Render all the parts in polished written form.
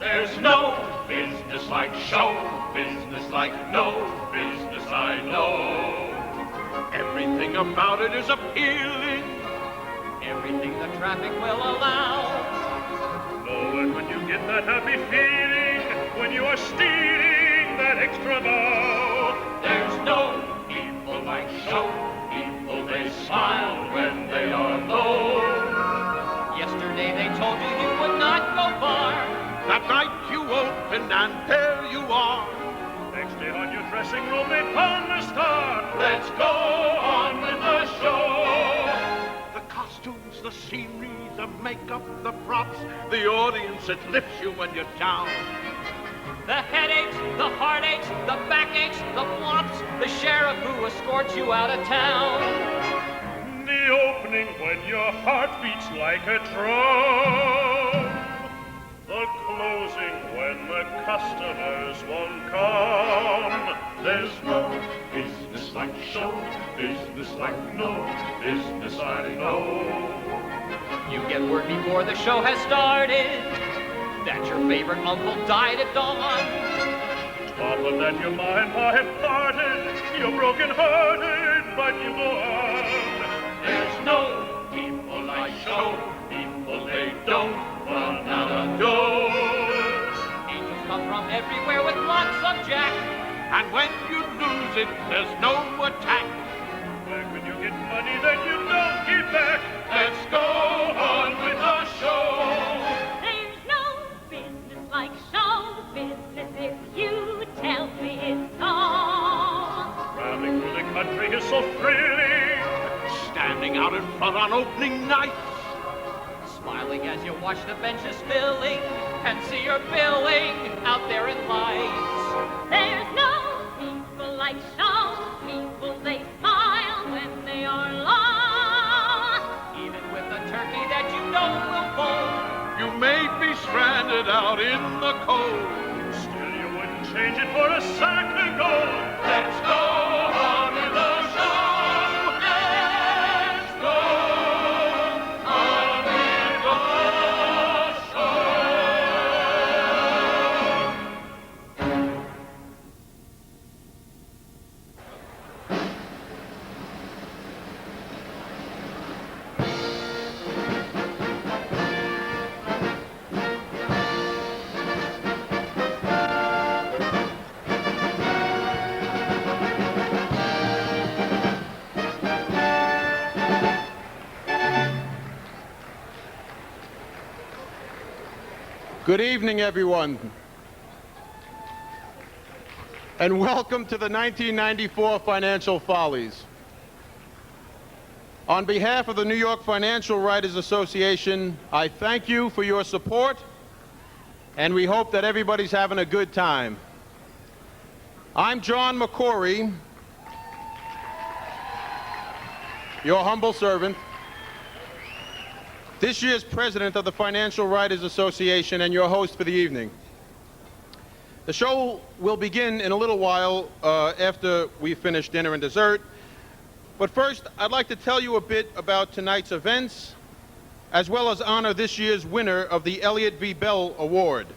There's no business like show business, like no business I know. Everything about it is appealing, everything the traffic will allow. Oh, and when you get that happy feeling, when you are stealing that extra bow, there's no people like show people. They smile when they are low. Yesterday they told you you would not go far. That night you open and there you are. Next day on your dressing room they found a star. Let's go on with the show. The costumes, the scenery, the makeup, the props, the audience that lifts you when you're down. The headaches, the heartaches, the backaches, the flops, the sheriff who escorts you out of town. The opening when your heart beats like a drum. The closing when the customers won't come. There's no business like show business, like no business I know. You get word before the show has started that your favorite uncle died at dawn. Top of that, your ma and pa have parted. You're broken-hearted, but you go on. There's no people like show people. They don't run out of doors. Angels come from everywhere with lots of jack. And when you lose it, there's no attack. When you get money that you don't give back, let's go on with the show. There's no business like show business if you tell me it's so. Traveling through the country is so thrilling. Standing out in front on opening night, smiling as you watch the benches filling and see your billing out there in lights. There's no people like show people. They smile when they are lost. Even with a turkey that you know will fold, you may be stranded out in the cold. Still you wouldn't change it for a sack of gold. Let's go on with the show. Let's go on with the show. Good evening, everyone, and welcome to the 1994 Financial Follies. On behalf of the New York Financial Writers Association, I thank you for your support, and we hope that everybody's having a good time. I'm John McCory, your humble servant, this year's president of the Financial Writers Association and your host for the evening. The show will begin in a little while after we finish dinner and dessert. But first, I'd like to tell you a bit about tonight's events, as well as honor this year's winner of the Elliott V. Bell Award.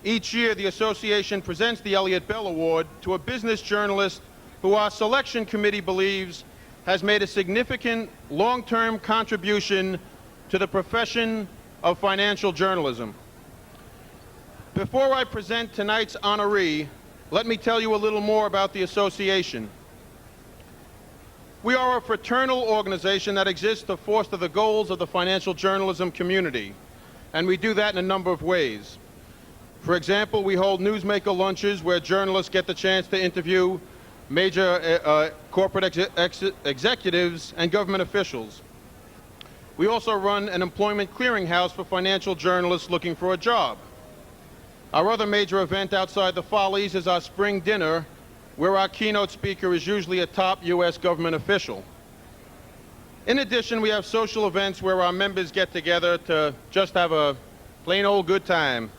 Each year, the association presents the Elliott Bell Award to a business journalist who our selection committee believes has made a significant long-term contribution to the profession of financial journalism. Before I present tonight's honoree, let me tell you a little more about the association. We are a fraternal organization that exists to foster the goals of the financial journalism community, and we do that in a number of ways. For example, we hold newsmaker lunches where journalists get the chance to interview major corporate executives and government officials. We also run an employment clearinghouse for financial journalists looking for a job. Our other major event outside the Follies is our spring dinner, where our keynote speaker is usually a top U.S. government official. In addition, we have social events where our members get together to just have a plain old good time.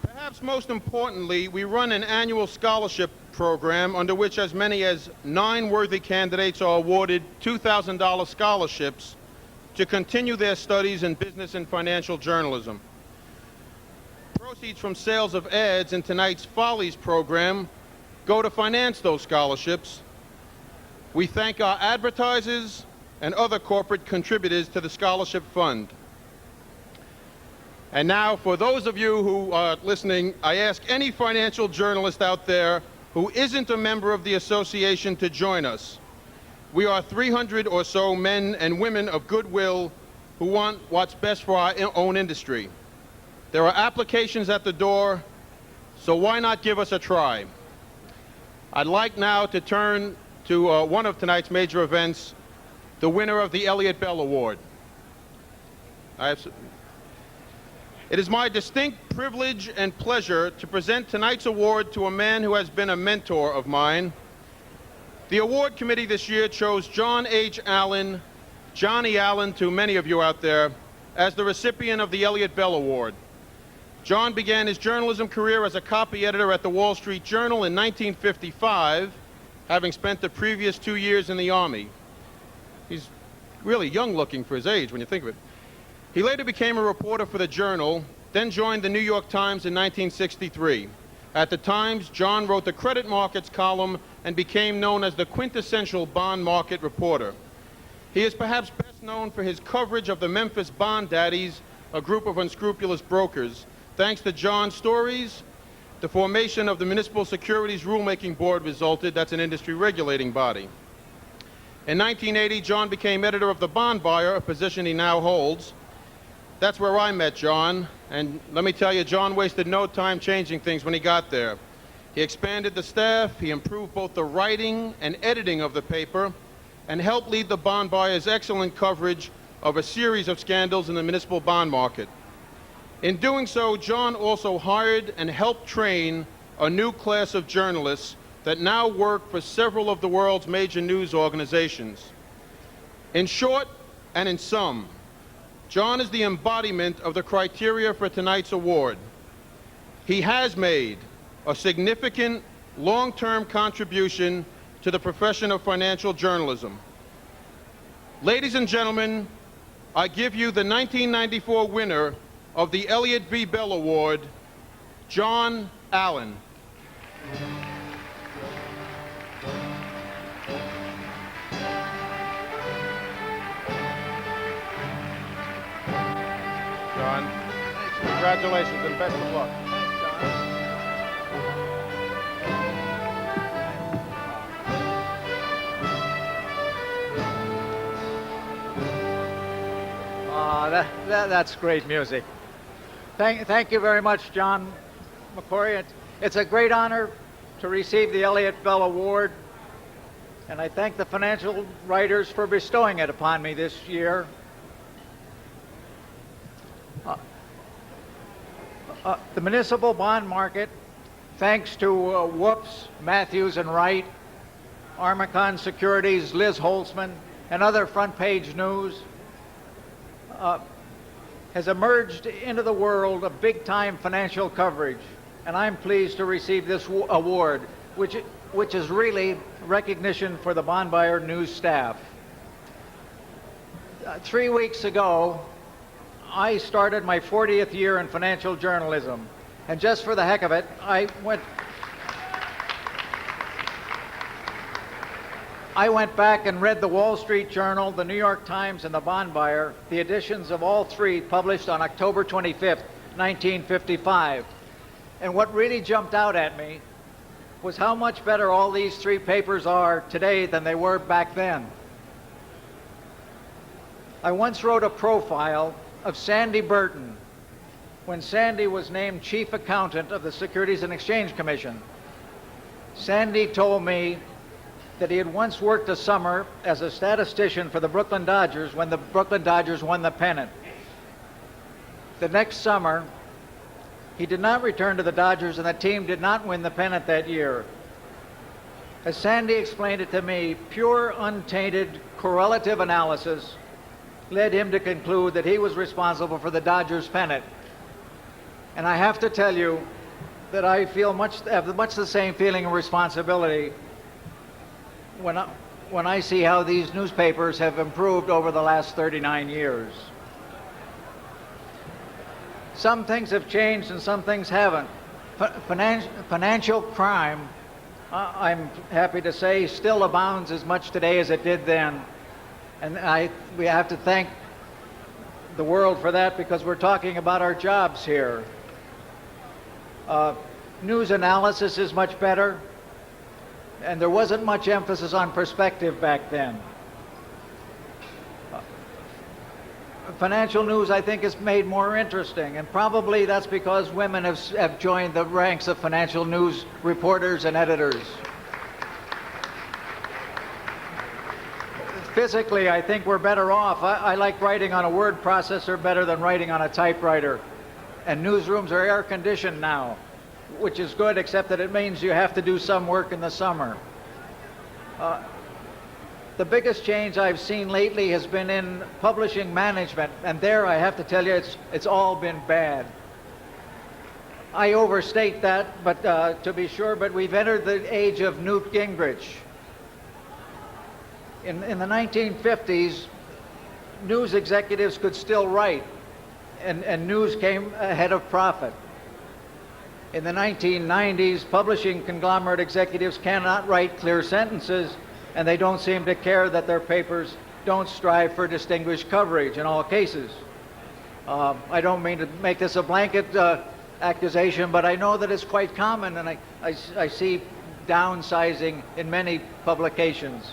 Perhaps most importantly, we run an annual scholarship program under which as many as 9 worthy candidates are awarded $2,000 scholarships to continue their studies in business and financial journalism. Proceeds from sales of ads in tonight's Follies program go to finance those scholarships. We thank our advertisers and other corporate contributors to the scholarship fund. And now, for those of you who are listening, I ask any financial journalist out there who isn't a member of the association to join us. We are 300 or so men and women of goodwill who want what's best for our own industry. There are applications at the door, so why not give us a try? I'd like now to turn to one of tonight's major events, the winner of the Elliott Bell Award. It is my distinct privilege and pleasure to present tonight's award to a man who has been a mentor of mine. The award committee this year chose John H. Allen, Johnny Allen to many of you out there, as the recipient of the Elliott Bell Award. John began his journalism career as a copy editor at the Wall Street Journal in 1955, having spent the previous 2 years in the Army. He's really young looking for his age when you think of it. He later became a reporter for the Journal, then joined the New York Times in 1963. At the Times, John wrote the credit markets column and became known as the quintessential bond market reporter. He is perhaps best known for his coverage of the Memphis Bond Daddies, a group of unscrupulous brokers. Thanks to John's stories, the formation of the Municipal Securities Rulemaking Board resulted. That's an industry regulating body. In 1980, John became editor of The Bond Buyer, a position he now holds. That's where I met John, and let me tell you, John wasted no time changing things when he got there. He expanded the staff, he improved both the writing and editing of the paper, and helped lead the Bond Buyer's excellent coverage of a series of scandals in the municipal bond market. In doing so, John also hired and helped train a new class of journalists that now work for several of the world's major news organizations. In short, and in sum, John is the embodiment of the criteria for tonight's award. He has made a significant, long-term contribution to the profession of financial journalism. Ladies and gentlemen, I give you the 1994 winner of the Elliott B. Bell Award, John Allen. John, congratulations and best of luck. That's great music. Thank you very much, John McCory. It's a great honor to receive the Elliott Bell Award, and I thank the financial writers for bestowing it upon me this year. The municipal bond market, thanks to Whoops, Matthews and Wright, Armacon Securities, Liz Holtzman, and other front page news, has emerged into the world of big-time financial coverage, and I'm pleased to receive this award, which is really recognition for the Bond Buyer news staff. 3 weeks ago, I started my 40th year in financial journalism, and just for the heck of it, I went back and read the Wall Street Journal, the New York Times, and the Bond Buyer, the editions of all three published on October 25th, 1955. And what really jumped out at me was how much better all these three papers are today than they were back then. I once wrote a profile of Sandy Burton when Sandy was named chief accountant of the Securities and Exchange Commission. Sandy told me that he had once worked a summer as a statistician for the Brooklyn Dodgers when the Brooklyn Dodgers won the pennant. The next summer, he did not return to the Dodgers, and the team did not win the pennant that year. As Sandy explained it to me, pure, untainted, correlative analysis led him to conclude that he was responsible for the Dodgers pennant. And I have to tell you that I have much the same feeling of responsibility when I see how these newspapers have improved over the last 39 years. Some things have changed and some things haven't. Financial crime, I'm happy to say, still abounds as much today as it did then. And we have to thank the world for that, because we're talking about our jobs here. News analysis is much better, and there wasn't much emphasis on perspective back then. Financial news, I think, is made more interesting, and probably that's because women have joined the ranks of financial news reporters and editors. Physically, I think we're better off. I like writing on a word processor better than writing on a typewriter. And newsrooms are air-conditioned now, which is good, except that it means you have to do some work in the summer. The biggest change I've seen lately has been in publishing management, and there I have to tell you it's all been bad. I overstate that, but to be sure, but we've entered the age of Newt Gingrich. In the 1950s, news executives could still write, and news came ahead of profit. In the 1990s, publishing conglomerate executives cannot write clear sentences, and they don't seem to care that their papers don't strive for distinguished coverage in all cases. I don't mean to make this a blanket accusation, but I know that it's quite common, and I see downsizing in many publications.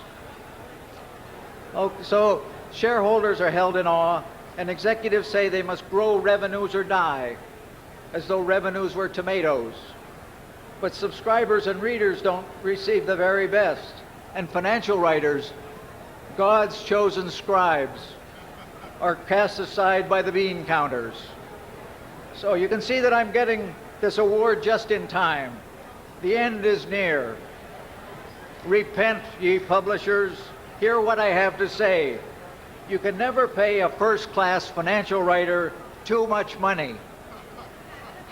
So shareholders are held in awe, and executives say they must grow revenues or die, as though revenues were tomatoes. But subscribers and readers don't receive the very best. And financial writers, God's chosen scribes, are cast aside by the bean counters. So you can see that I'm getting this award just in time. The end is near. Repent, ye publishers. Hear what I have to say. You can never pay a first-class financial writer too much money.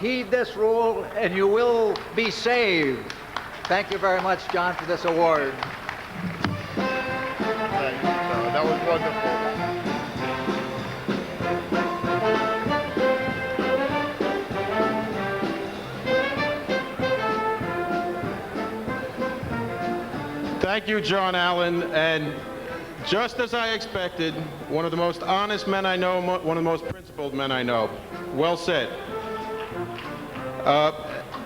Heed this rule and you will be saved. Thank you very much, John, for this award. Thank you, sir. That was wonderful. Thank you, John Allen. And just as I expected, one of the most honest men I know, one of the most principled men I know. Well said.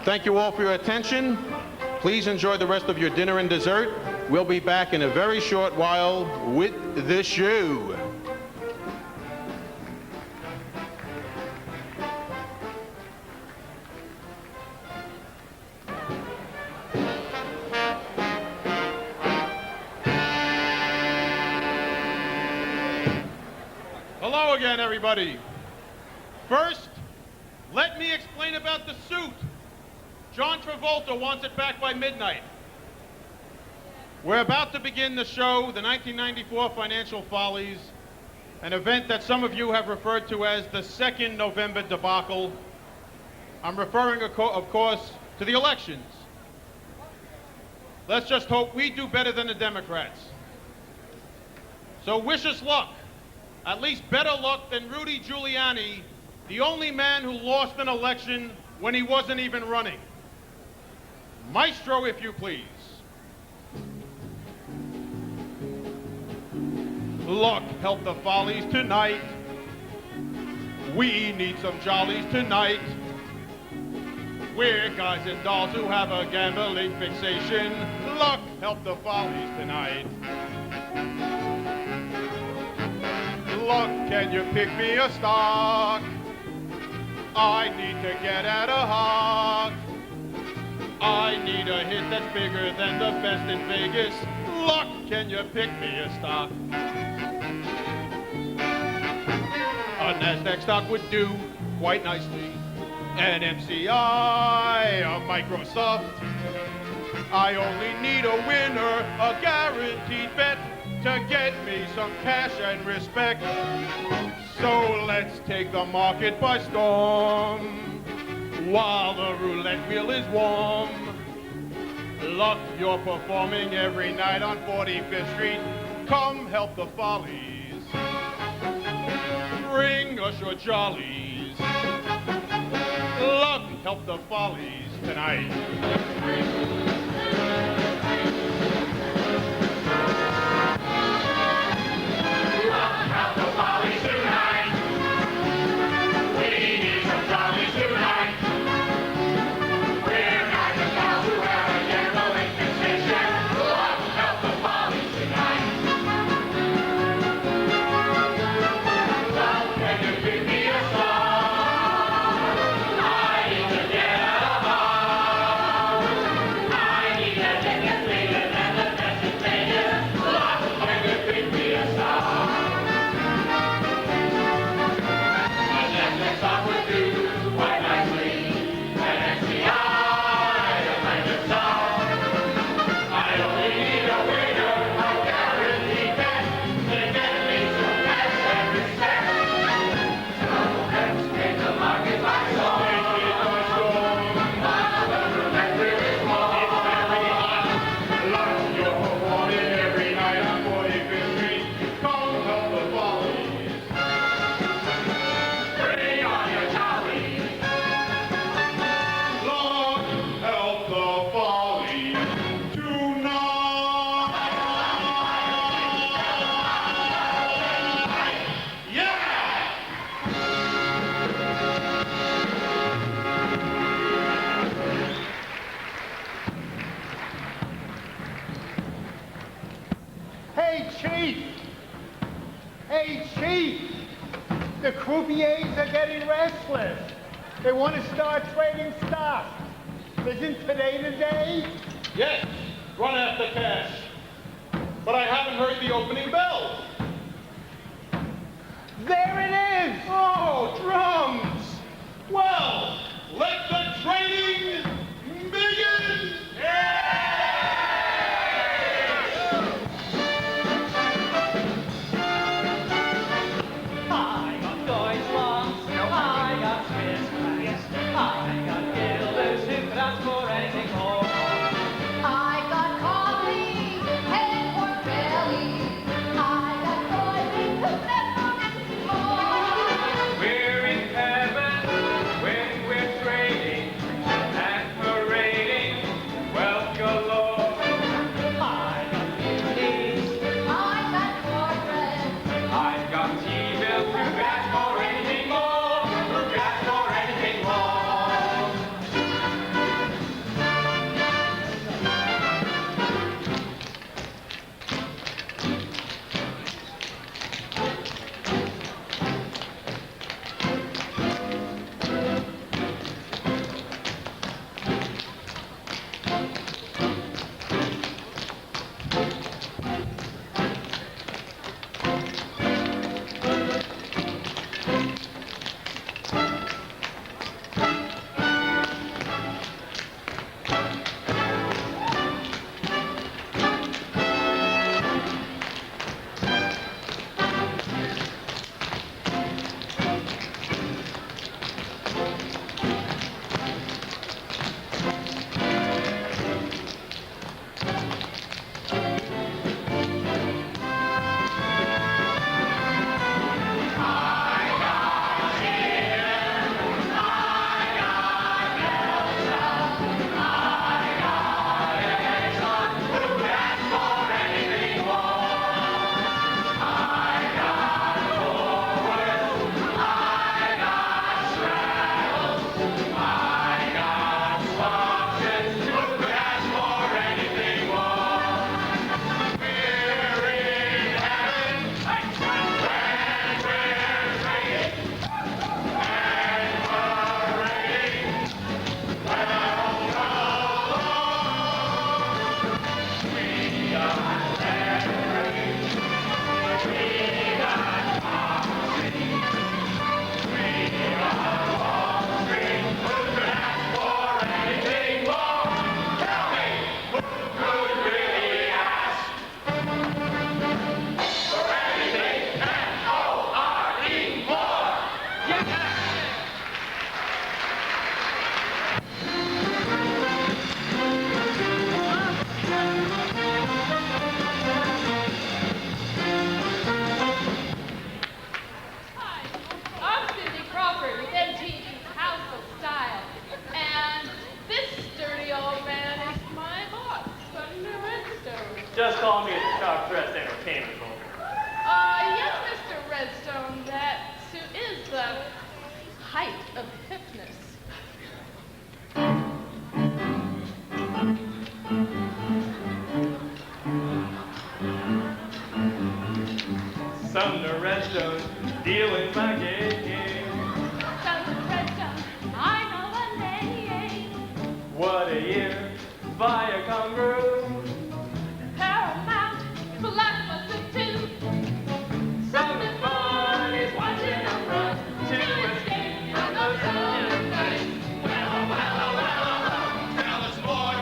Thank you all for your attention. Please enjoy the rest of your dinner and dessert. We'll be back in a very short while with the show. Hello again, everybody. First, let me explain about the suit. John Travolta wants it back by midnight. We're about to begin the show, the 1994 Financial Follies, an event that some of you have referred to as the 2nd November debacle. I'm referring, of course, to the elections. Let's just hope we do better than the Democrats. So wish us luck. At least better luck than Rudy Giuliani, the only man who lost an election when he wasn't even running. Maestro, if you please. Luck help the Follies tonight. We need some jollies tonight. We're guys and dolls who have a gambling fixation. Luck help the Follies tonight. Luck, can you pick me a stock? I need to get at a hawk. I need a hit that's bigger than the best in Vegas. Luck, can you pick me a stock? A NASDAQ stock would do quite nicely. An MCI, a Microsoft. I only need a winner, a guaranteed bet to get me some cash and respect. So let's take the market by storm while the roulette wheel is warm. Luck, you're performing every night on 45th Street. Come help the Follies. Bring us your jollies. help the Follies tonight. Hey, Chief! Hey, Chief! The croupiers are getting restless. They want to start trading stock. Isn't today the day? Yes, run after cash. But I haven't heard the opening bell. There it is! Oh, drums! Well, let the trading begin! I got Deutschland, I got Swiss francs, I got guilders who could ask for anything more. I got coffee and pork belly. I got soybeans who never asked more. We're in the redstone, dealing my game. Sumner Redstone, I know a name. What a year, Viacom Paramount, Blockbuster too. Something fun is watching them run to escape from those other nights. Tell us more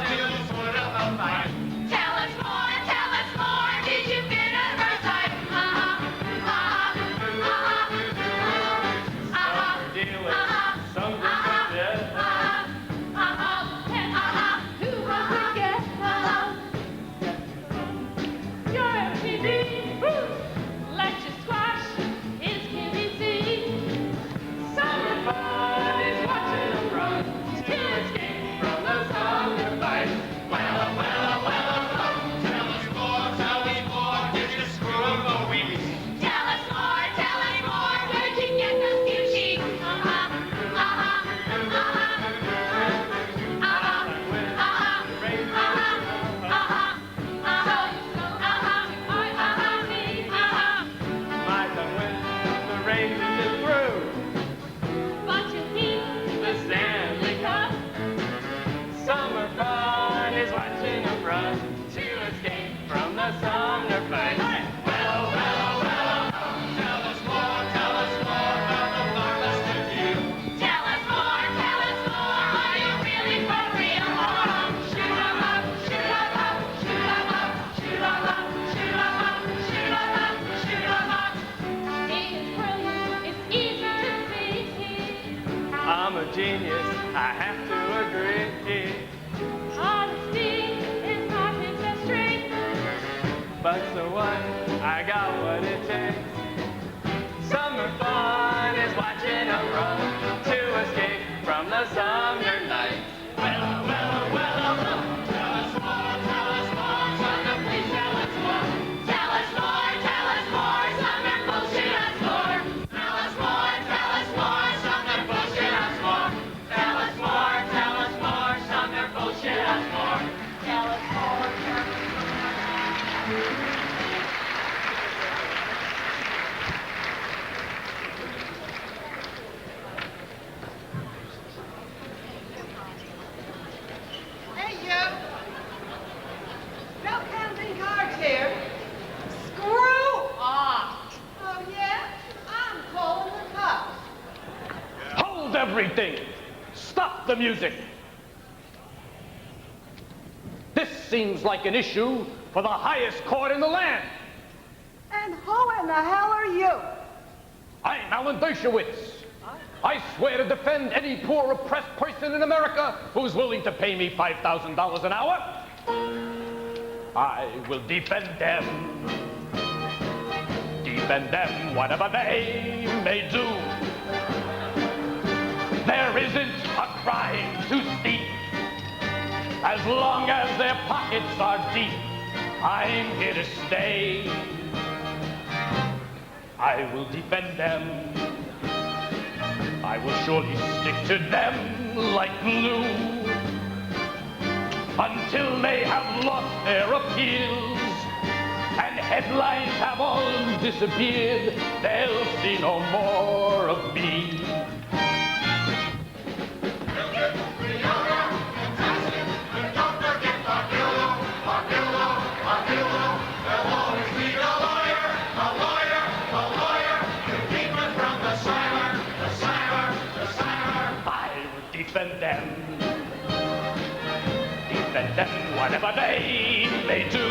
till you put up a fight. Tell us more, did you get at first sight? Dealing some good death. Who was the guest? Your MTV, let you squash his QVC. Summer fun is watching them run to escape from the summer fight. Tell us more, did you screw up the week? Tell us more, where'd you get those few sheets? My tongue wins, the race is through. But you need The Stanley Cup. Summer fun is watching them run to escape from the summer fight. Tell us more about the blockbuster view. Tell us more, are you really for real? Shoot 'em up, shoot 'em up, shoot 'em up, shoot 'em up, shoot 'em up, shoot 'em up, shoot 'em up. He is brilliant, it's easy to see. I'm a genius, I have to agree. Honesty is not his best trait. But so what? I got what it takes. Summer fun is watching them run to escape from the summer nights. Tell us more, Sumner, please tell us more. Tell us more, Sumner, bullshit us more. Tell us more, Sumner, bullshit us more. Tell us more, Sumner, bullshit us more. Tell us more. Hey, you! No counting cards here. Screw off! Oh, yeah? I'm calling the cops. Hold everything! Stop the music! This seems like an issue for the highest court in the land. And who in the hell are you? I'm Alan Dershowitz. I swear to defend any poor oppressed person in America who's willing to pay me $5,000 an hour. I will defend them. Defend them whatever they may do. There isn't a crime too steep. As long as their pockets are deep, I'm here to stay. I will defend them. I will surely stick to them like glue until they have lost their appeals and headlines have all disappeared. They'll see no more of me. Defend them, whatever they may do.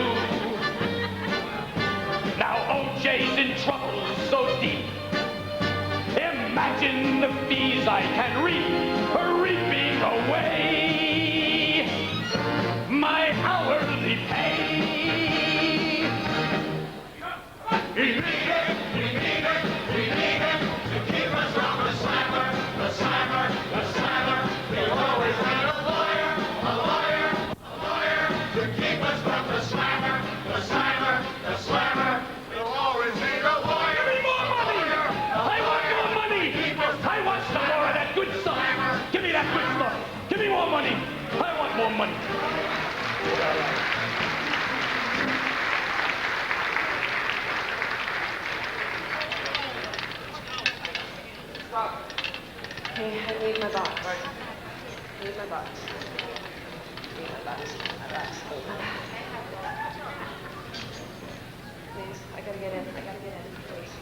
Now OJ's in trouble so deep. Imagine the fees I can reap, reaping away my hourly pay. We need it to keep us from the slammer. We'll always need a lawyer to keep us from the slammer. We'll always need a lawyer. Give me more money! I want more money! I want some more of that good stuff. Give me that good stuff. Give me more money. I want more money. Hey, I need my box. I need my box. I need my box. My box. Please, I gotta get in. I gotta get in, please.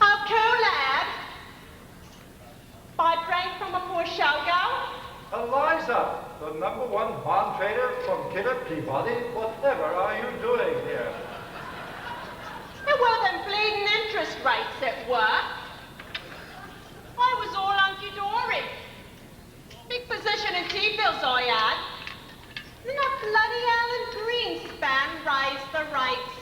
How cool, lad. Buy drink from a poor showgirl? Eliza, the #1 bond trader from Kidder Peabody, whatever are you doing here? There were them bleeding interest rates at work. I was all hunky-dory. Big position in T-bills I had. Then that bloody Alan Greenspan raised the rates.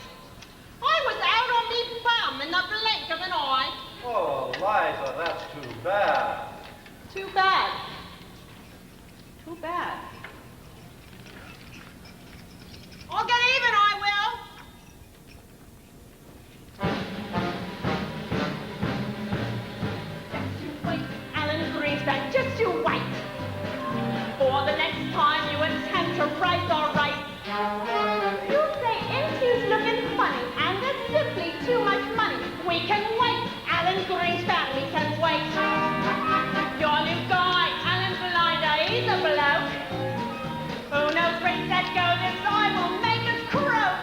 I was out on me bum in the blink of an eye. Oh, Eliza, that's too bad. Too bad. Too bad. I'll get even, I will. Just you wait, Alan Greenspan, just you wait. For the next time you attempt to raise our rates, you'll say MT's looking funny and there's simply too much money. We can wait, Alan Greenspan, we can wait. Your new guy, Alan Blinder, he's a bloke. Who knows rates that go this high will make us croak.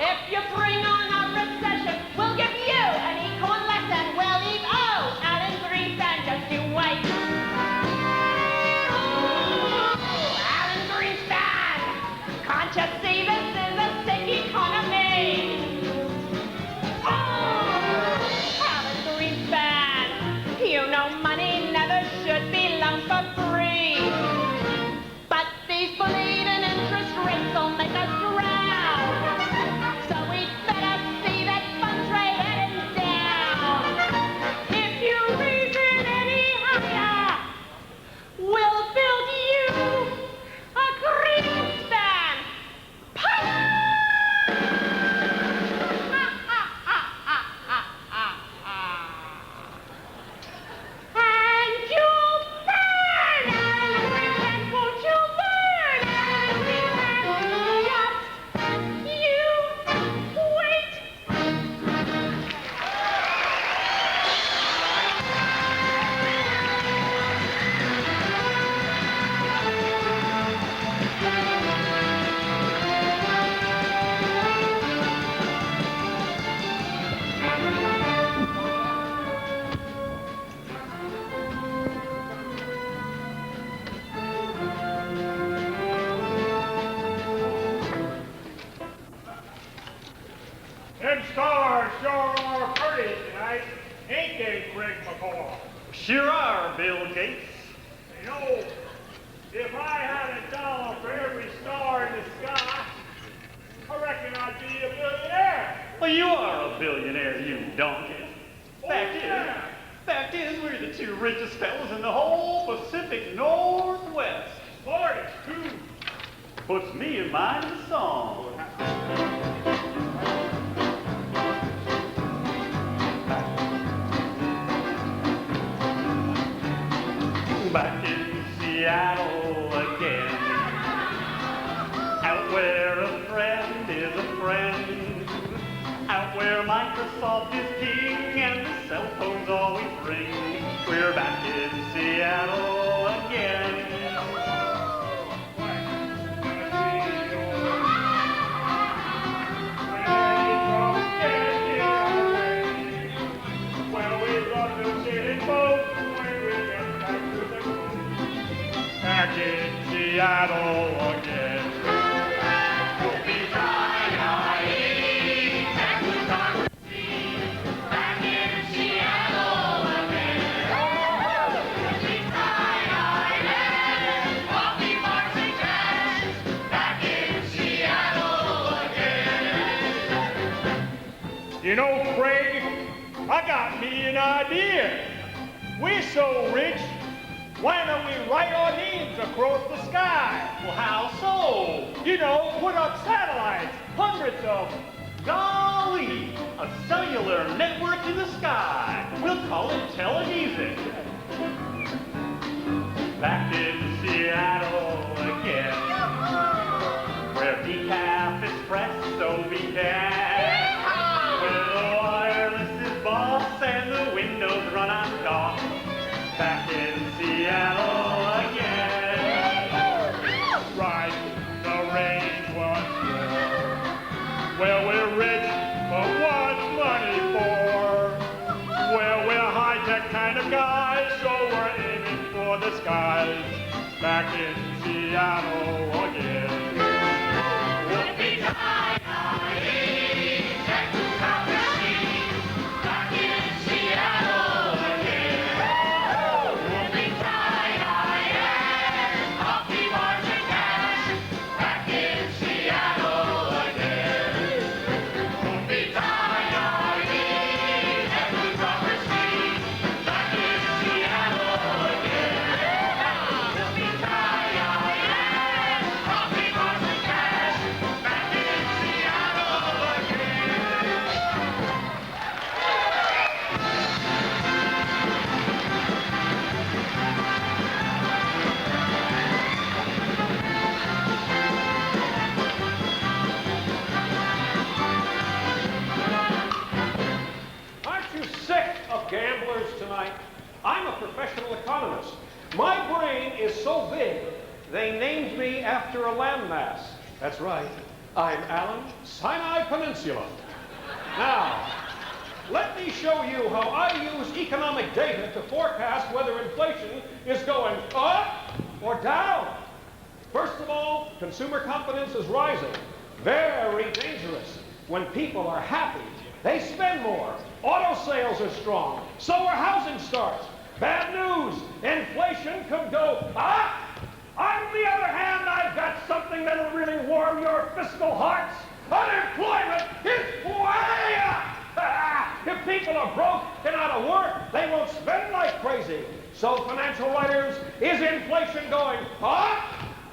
If you bring on a recession, we'll give you an econ lesson. We'll leave, oh, Alan Greenspan, just you wait. Alan Greenspan, can't you see this is a sick economy? Alan Greenspan, you know money never should be loaned for free. But these bleeding interest rates will make us drown. So we'd better see that funds rate heading down. If you raise it any higher, we'll build you a Greenspan pile. And you'll burn, Alan Greenspan, won't you burn, Alan Greenspan? Just you wait. Them stars sure are pretty tonight, ain't they, Greg McCall? Sure are, Bill Gates. You know, if I had $1 for every star in the sky, I reckon I'd be a billionaire. Well, you are a billionaire, you donkey. Yeah. Fact is, we're the two richest fellas in the whole Pacific Northwest. 42. Puts me in mind of the song. Back in Seattle again, out where a friend is a friend, out where Microsoft is king and the cell phones always ring. We're back in Seattle again. Well, we love to sit in boat when we get back to the coast. Back in Seattle again. Don't be Back in Seattle again. Coffee, bars, and jazz. Back in Seattle again. You know, Craig, I got me an idea. We're so rich, why don't we write our names across the sky? Well, how so? You know, put up satellites, hundreds of them. Golly, a cellular network in the sky. We'll call it Teledesic. back in Seattle again, where decaf espresso began, where the wireless is boss and the windows run on DOS. Back in Seattle again, riding the range once more, where we're rich, but what's money for? Where we're high-tech kind of guys, so we're aiming for the skies. Back in Seattle again. Yippee-ki-yay, check out the scene. Back in Seattle again. Yippee-ki-yay, coffee bars and cash. Back in Seattle again. Yippee-ki-yay, every proper street. Back in Seattle again. Yippee-ki-yay, coffee bars and cash. Back in Seattle again. Aren't you sick of gamblers tonight? I'm a professional economist. My brain is so big, they named me after a landmass. That's right. I'm Alan, Sinai Peninsula. Now, let me show you how I use economic data to forecast whether inflation is going up or down. First of all, consumer confidence is rising. Very dangerous. When people are happy, they spend more. Auto sales are strong. So are housing starts. Bad news. Inflation could go up. On the other hand, I've got something that'll really warm your fiscal hearts. Unemployment is way up. If people are broke and out of work, they won't spend like crazy. So, financial writers, is inflation going up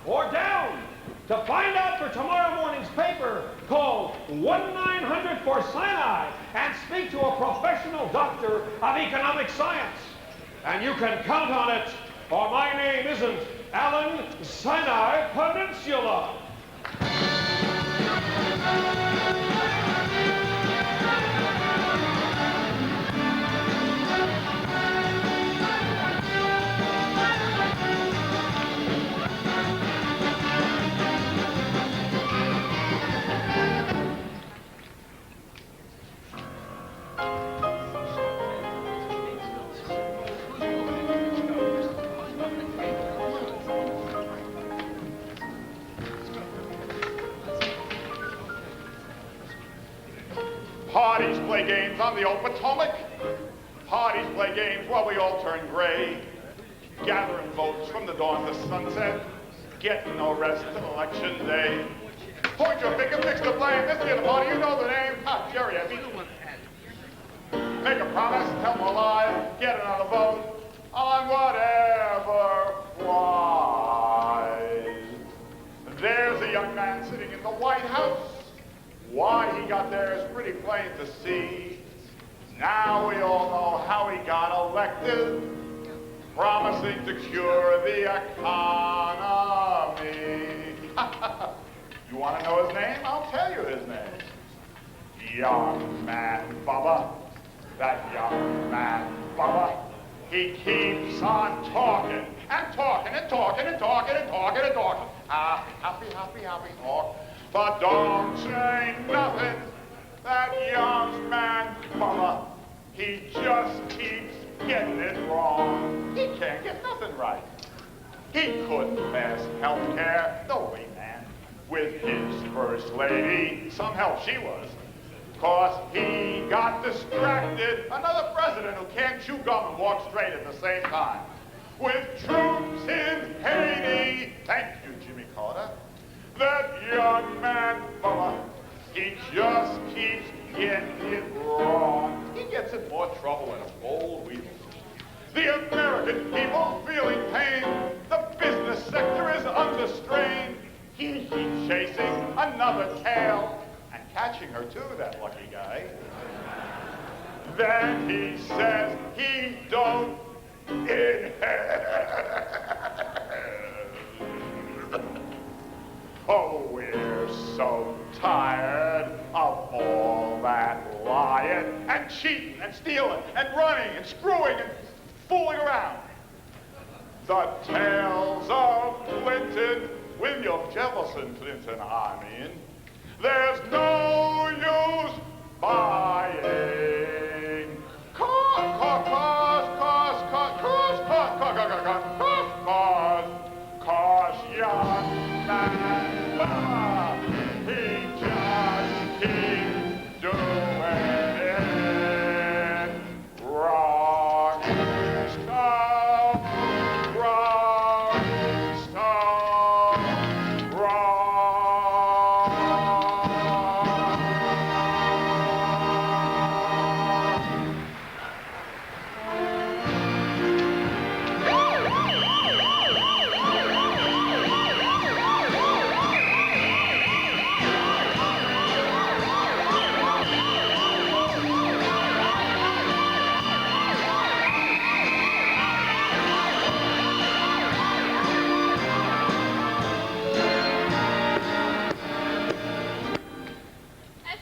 or down? To find out for tomorrow morning's paper, call 1-900-4-SINI and speak to a professional doctor of economic science. And you can count on it, or my name isn't Alan Sinai Peninsula. Parties play games on the old Potomac. Parties play games while we all turn gray. Gathering votes from the dawn to sunset. Getting no rest till election day. Point your finger, fix the blame. This is the party, you know the name. Ah, Jerry, I mean. Make a promise, tell them a lie. Get another vote on whatever flies. There's a young man sitting in the White House. Why he got there is pretty plain to see. Now we all know how he got elected, promising to cure the economy. You want to know his name? I'll tell you his name. Young man Bubba. That young man Bubba. He keeps on talking and talking and talking and talking and talking and talking. Happy talk. But don't say nothing, that young man Bubba. He just keeps getting it wrong. He can't get nothing right. He couldn't pass health care, no way, man, with his first lady. Some help she was. 'Cause he got distracted. Another president who can't chew gum and walk straight at the same time. With troops in Haiti. Thank you, Jimmy Carter. That young man, Bubba, he just keeps getting it wrong. He gets in more trouble than a boll weevil. The American people feeling pain. The business sector is under strain. He keeps chasing another tail and catching her too, that lucky guy. Then he says he don't inhale. and cheating and stealing and running and screwing and fooling around. The tales of Clinton, William Jefferson Clinton, I mean. There's no use buying. Cause young man, he just keeps doing it wrong. Stop, wrong, stop, wrong.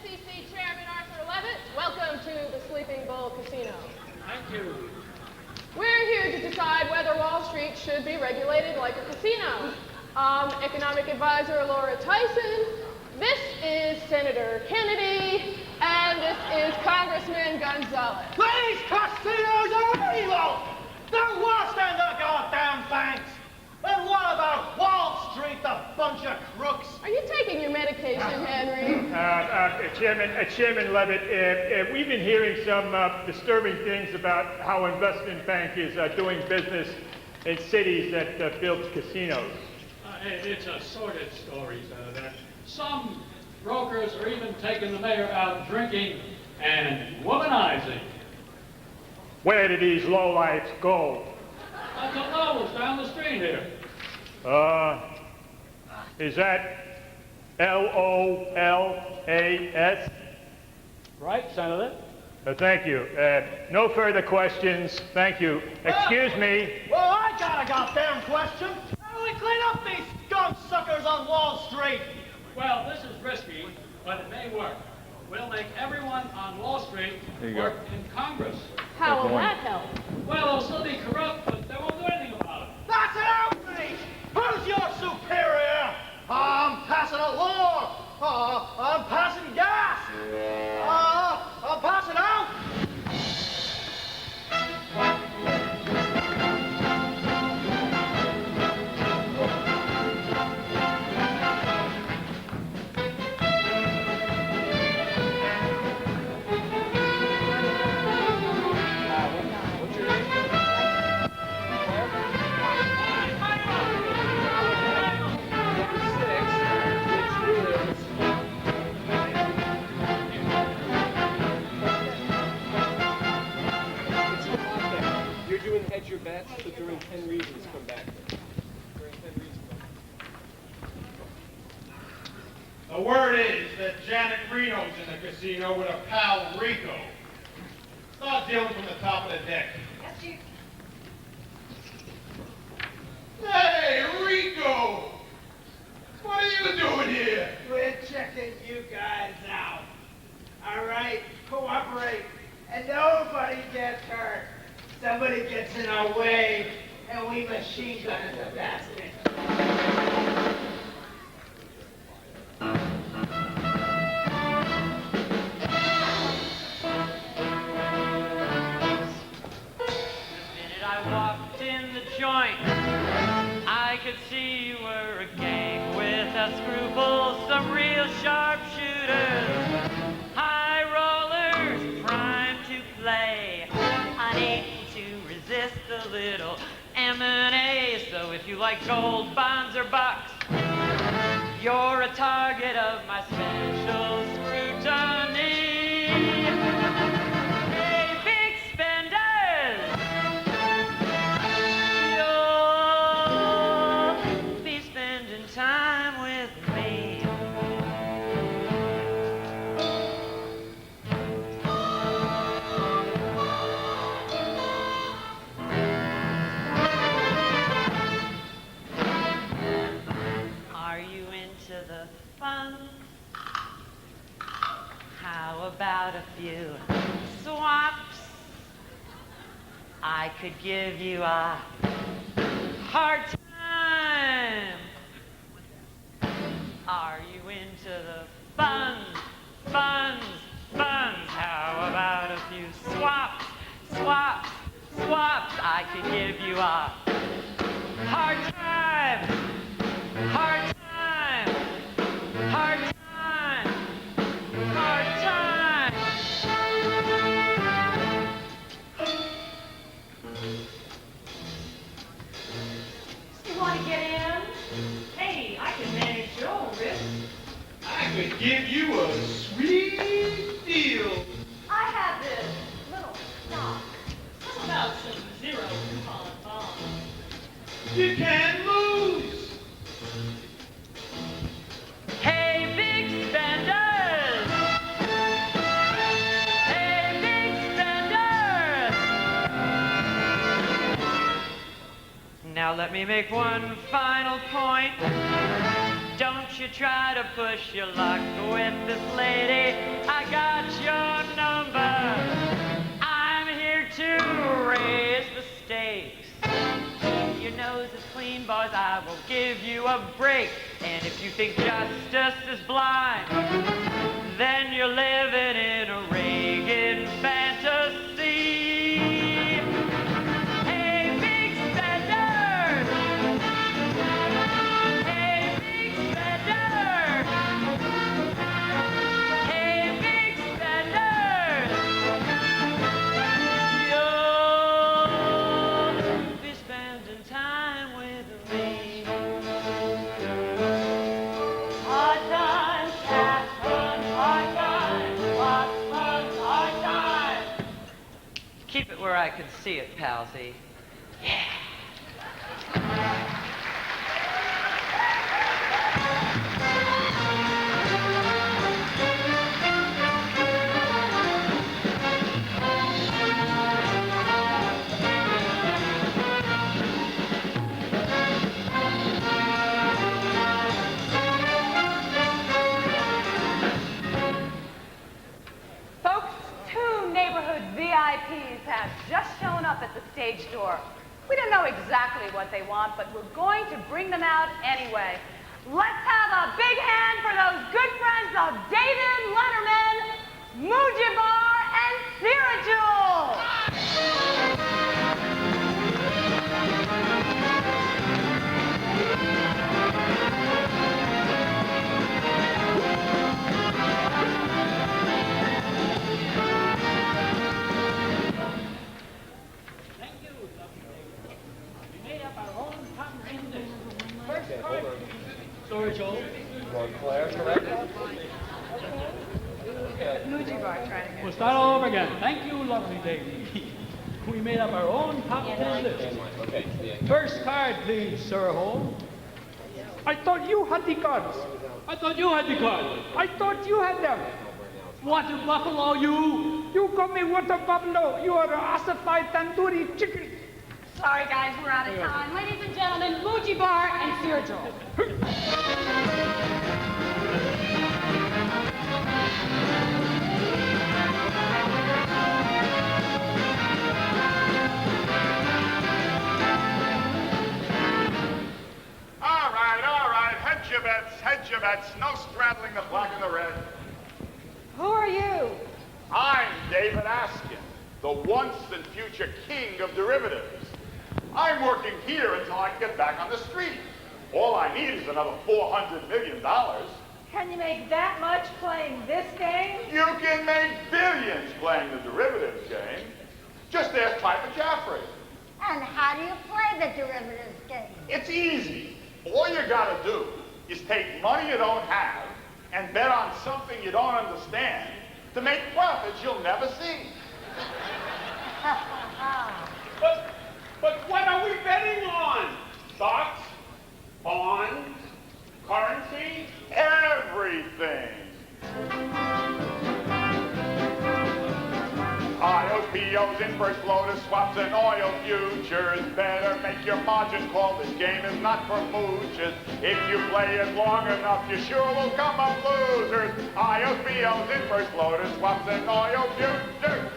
SEC Chairman Arthur Levitt, welcome to the Sleeping Bull Casino. Thank you. We're here to decide whether Wall Street should be regulated like a casino. Economic advisor Laura Tyson, this is Senator Kennedy, and this is Congressman Gonzalez. These casinos are evil! They're worse than the goddamn banks! And what about Wall Street, the bunch of crooks? Are you taking your medication, Henry? Chairman Levitt, we've been hearing some disturbing things about how investment bank is doing business in cities that build casinos. It's a sordid story, Senator. Some brokers are even taking the mayor out drinking and womanizing. Where do these lowlifes go? At the Lowell's down the street here. Is that L-O-L-A-S? Right, Senator? Thank you. No further questions. Thank you. Excuse me. Well, I got a goddamn question. How do we clean up these scum suckers on Wall Street? Well, this is risky, but it may work. We'll make everyone on Wall Street work in Congress. How will that help? Well, they'll still be corrupt, but they won't do anything about it. That's an outrage! Who's your superior? I'm passing a law. I'm passing gas. I'm passing out. Hedge your bets, but during 10 reasons come back. The word is that Janet Reno's in the casino with her pal Rico. Start dealing from the top of the deck. Yes, Chief. Hey, Rico! What are you doing here? We're checking you guys out. All right? Cooperate. And nobody gets hurt. Somebody gets in our way, and we machine gun the bastard. I walked in the joint, I could see you were a gang without scruples, some real sharpshooters, high rollers, primed to play, unable to resist a little M&A. So if you like gold, bonds, or bucks, you're a target of my special scrutiny. Hey, big spenders! You'll be spending time with me. Are you into the fun? I could give you a hard time. Are you into the funds, funds, funds? How about a few swaps, swaps, swaps? I could give you a hard time, hard time, hard time, hard time. You want to get in? Hey, I can manage your own risk. I could give you a sweet deal. I have this little stock. How about some zero coupon bonds? You can't lose. Hey, big spenders! Hey, big spenders! Now let me make one final point. Don't you try to push your luck with this lady. I got your number. I'm here to raise the stakes. Keep your nose is clean, boys. I will give you a break. And if you think justice is blind, then you're living in a Reagan fantasy. Hey, big spenders! Hey, big spenders! Hey, big spenders! You'll be spending time with me. Hard times, cash fun, hard times, lots fun, hard times. Keep it where I can see it, palsy. Folks, 2 neighborhood VIPs have just shown up at the stage door. We don't know exactly what they want, but we're going to bring them out anyway. Let's have a big hand for those good friends of David Letterman, Mujibar, and Sirajul. Thank you. We made up our own top 10 list. First card. Sorry, Joel. Claire, correct? Mujibar, try it again. We'll start all over again. Thank you, lovely lady. We made up our own top 10 list. First card, please, Sir Holmes. I thought you had the cards. I thought you had the card. I thought you had them. Water buffalo, you. You call me water buffalo. You are a ossified tandoori chicken. Sorry, guys, we're out of time. Ladies and gentlemen, Mujibar and Sirajul. All right, hedge your bets, no straddling the black and the red. Who are you? I'm David Askin, the once and future king of derivatives. I'm working here until I can get back on the street. All I need is another $400 million. Can you make that much playing this game? You can make billions playing the derivatives game. Just ask Piper Jaffray. And how do you play the derivatives game? It's easy. All you gotta do is take money you don't have and bet on something you don't understand to make profits you'll never see. But what are we betting on? Stocks? Bonds? Currency? Everything. IOPOs, inverse floaters, swaps, and oil futures. Better make your margin call. This game is not for moochers. If you play it long enough, you sure will come up losers. IOPOs, inverse floaters, swaps, and oil futures.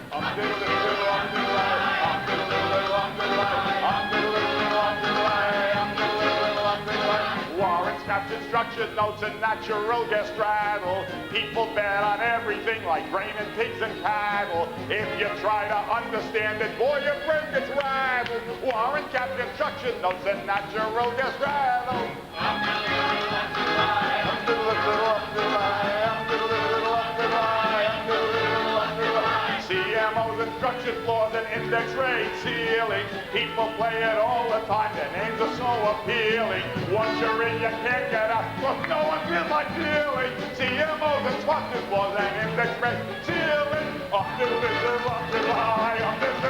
construction notes and natural gas straddle. People bet on everything like grain and pigs and cattle. If you try to understand it, boy, your brain gets rattled. Warrant cap construction notes and natural gas straddle. CMOs, instruction floors, and index rate ceiling. People play it all the time. Their names are so appealing. Once you're in, you can't get out. Cause no one feels like dealing. CMOs, instruction floors, and index rate ceiling. Up to the high, up to the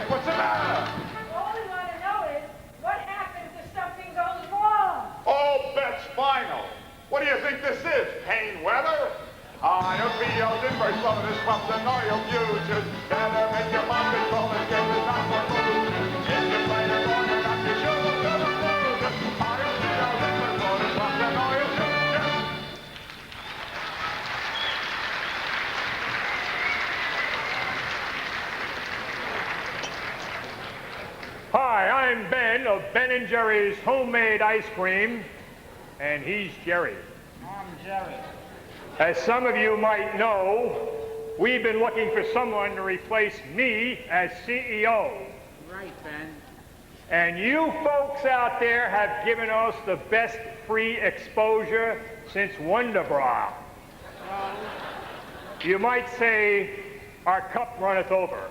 what's the matter? All we want to know is what happens if something goes wrong. All bets final. What do you think this is? Pain weather? IOPOs, inverse loaders, pumps, and oil futures. Better make your mind control and get the not for losers. If you play the ball, you're not too sure what's gonna lose it. IOPOs, inverse loaders, pumps, and oil futures. Hi, I'm Ben of Ben & Jerry's Homemade Ice Cream, and he's Jerry. I'm Jerry. As some of you might know, we've been looking for someone to replace me as CEO. Right, Ben. And you folks out there have given us the best free exposure since Wonderbra. You might say our cup runneth over.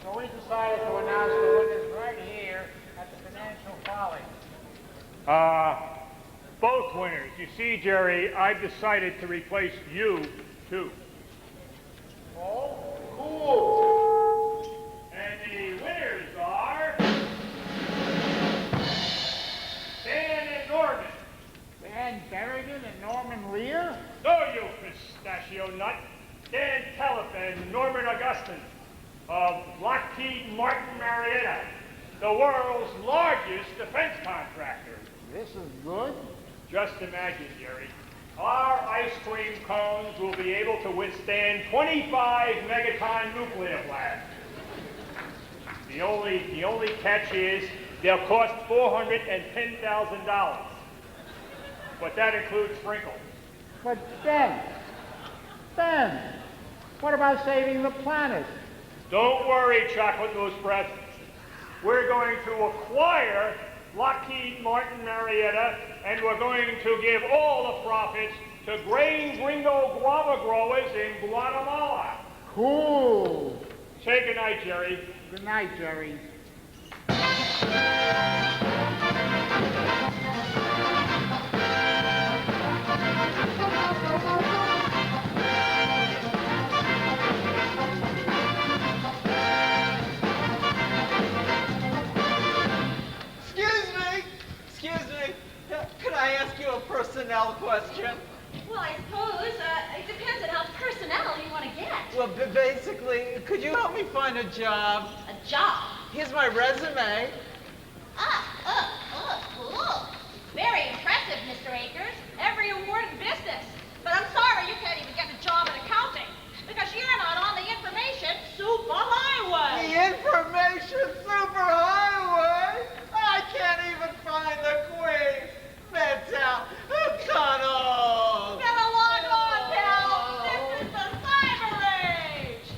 So we decided to announce the winners right here at the Financial Follies. Both winners. You see, Jerry, I've decided to replace you, too. Oh, cool. And the winners are Dan and Norman. Dan Berrigan and Norman Lear? No, you pistachio nut. Dan Tellef and Norman Augustin of Lockheed Martin Marietta, the world's largest defense contractor. This is good. Just imagine, Jerry, our ice cream cones will be able to withstand 25 megaton nuclear blast. The only catch is they'll cost $410,000. But that includes sprinkles. But Ben, what about saving the planet? Don't worry, Chocolate Mousse Breath. We're going to acquire Lockheed Martin Marietta, and we're going to give all the profits to grain gringo guava growers in Guatemala. Cool. Say goodnight, Jerry. Good night, Jerry. Could I ask you a personnel question? Well, I suppose it depends on how personnel you want to get. Well, basically, could you help me find a job? A job? Here's my resume. Very impressive, Mr. Akers. Every award in business. But I'm sorry you can't even get a job in accounting because you're not on the information superhighway. The information superhighway? I can't even find the Queens Midtown Tunnel. Better log on, pal. This is the cyber age.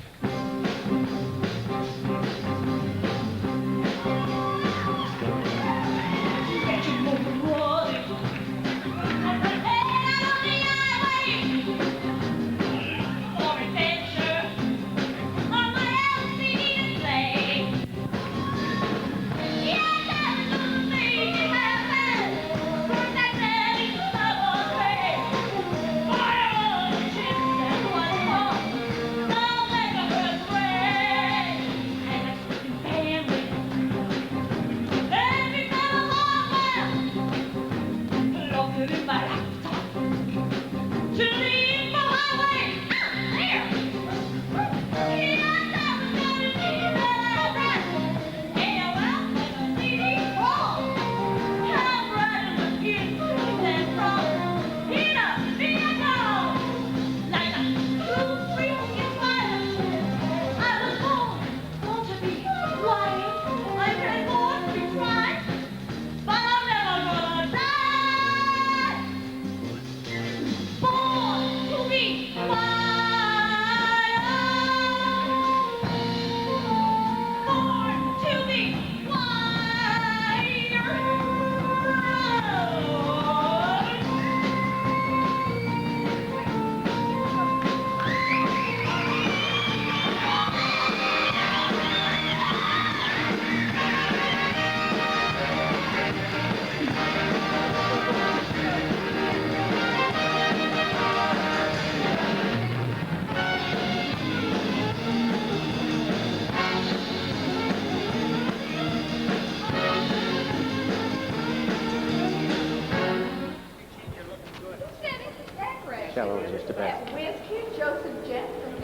Joseph. Whiskey, Joseph Jackson,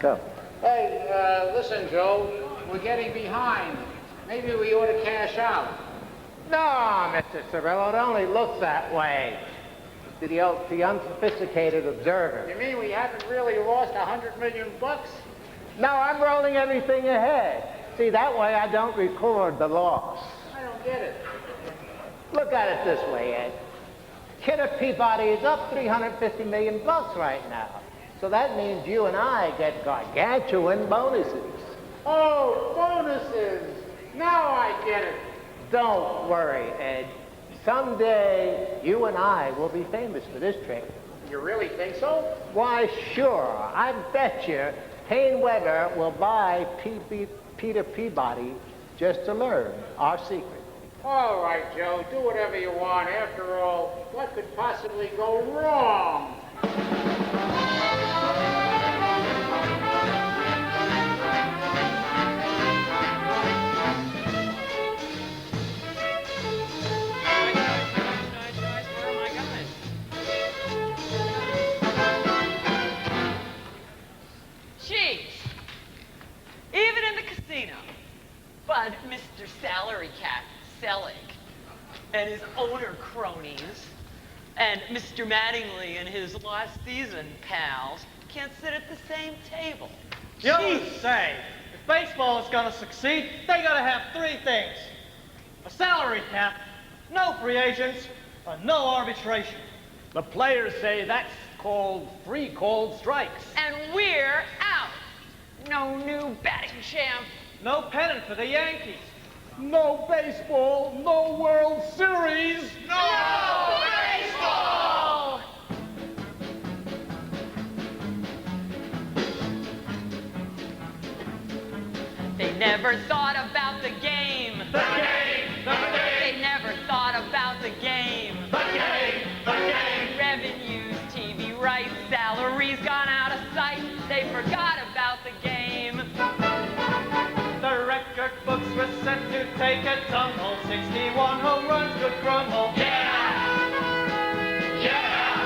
Go. Hey, listen, Joe, we're getting behind. Maybe we ought to cash out. No, Mr. Cirillo, it only looks that way to the unsophisticated observer. You mean we haven't really lost $100 million? No, I'm rolling everything ahead. See, that way I don't record the loss. I don't get it. Look at it this way, Ed. Kidder Peabody is up $350 million right now. So that means you and I get gargantuan bonuses. Oh, bonuses. Now I get it. Don't worry, Ed. Someday you and I will be famous for this trick. You really think so? Why, sure. I bet you Payne Weber will buy Peter Peabody just to learn our secret. All right, Joe, do whatever you want. After all, what could possibly go wrong? Even in the casino, but Mr. Salary Cap Selig and his owner cronies and Mr. Mattingly and his last season pals can't sit at the same table. You don't say. If baseball is going to succeed, they got to have three things. A salary cap, no free agents, and no arbitration. The players say that's called free called strikes. And we're out. No new batting champ. No pennant for the Yankees. No baseball, no World Series. No baseball! They never thought about the game. The game, the game. They never thought about the game. The game, the game. Revenues, TV rights, salaries gone out of sight. They forgot about the game. The record books were set to take a tumble. 61 home runs could crumble. Yeah! Yeah!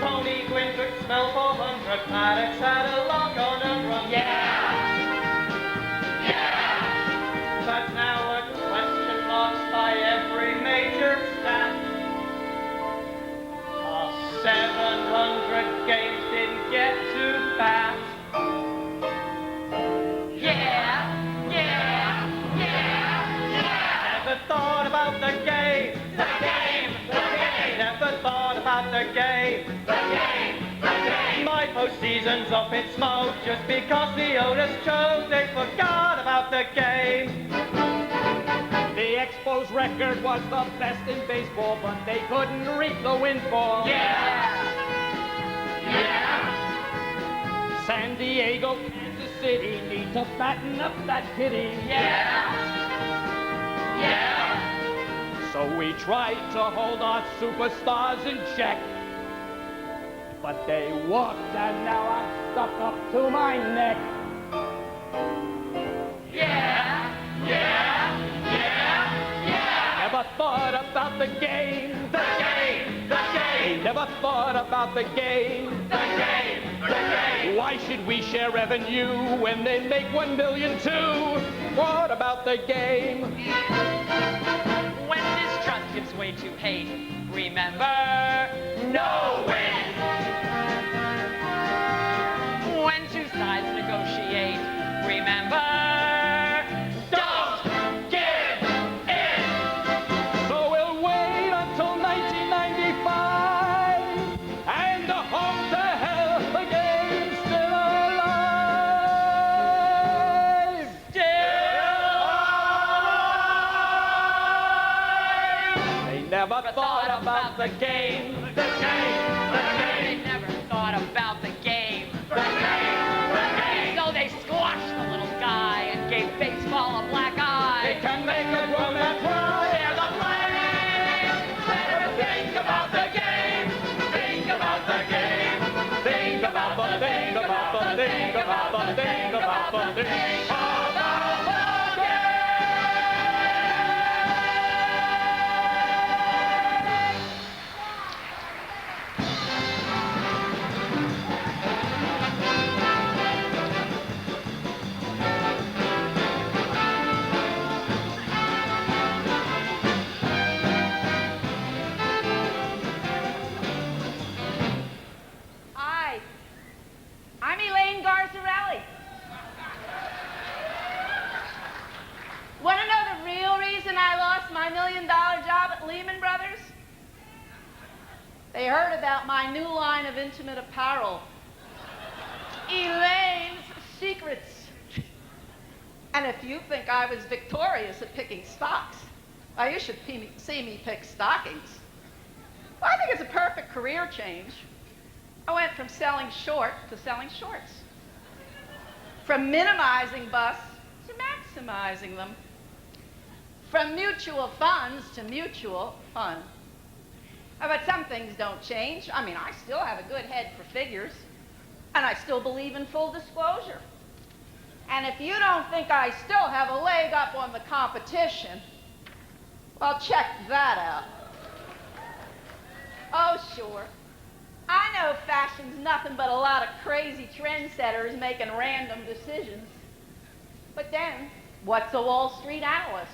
Tony Gwynn could smell 400. Maddox had a long conundrum. Yeah! Yeah! That's now a question lost by every major stat. 700 games didn't get to bat. Yeah, yeah, yeah, yeah. Never thought about the game. The game, the game. Never thought about the game. The game, the game. My postseason's up in smoke just because the owners chose. They forgot about the game. The Expos record was the best in baseball, but they couldn't reap the windfall. Yeah! Yeah! San Diego, Kansas City need to fatten up that kitty. Yeah! Yeah! So we tried to hold our superstars in check. But they walked and now I'm stuck up to my neck. Yeah! Yeah! Yeah! Yeah! Never thought about the game. The game! The game! Never thought about the game. The game! The game! Why should we share revenue when they make 1 million too? What about the game? When distrust gives way to hate, remember, No win! when two sides negotiate, remember, Don't give in! So we'll wait until 1995 and hope to hell the game's still alive. They never thought about the game. The game! The They game! never thought about the game. The game! The game! So they squashed the little guy and gave baseball a black eye. They can make a grown man cry. Share the blame! Let them think about the game! Think about the game! Think about the thing about the thing about the thing about the thing about the game! multi-million-dollar job at Lehman Brothers? They heard about my new line of intimate apparel, Elaine's Secrets. And if you think I was victorious at picking stocks, well, you should see me pick stockings. Well, I think it's a perfect career change. I went from selling short to selling shorts. From minimizing busts to maximizing them. From mutual funds to mutual fun. But some things don't change. I mean, I still have a good head for figures, and I still believe in full disclosure. And if you don't think I still have a leg up on the competition, well, check that out. Oh, sure. I know fashion's nothing but a lot of crazy trendsetters making random decisions. But then, what's a Wall Street analyst?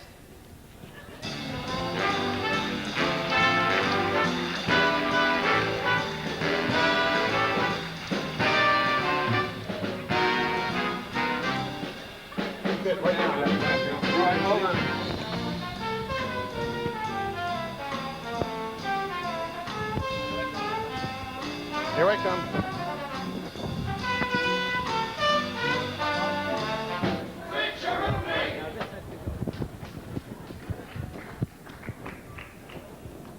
Here I come.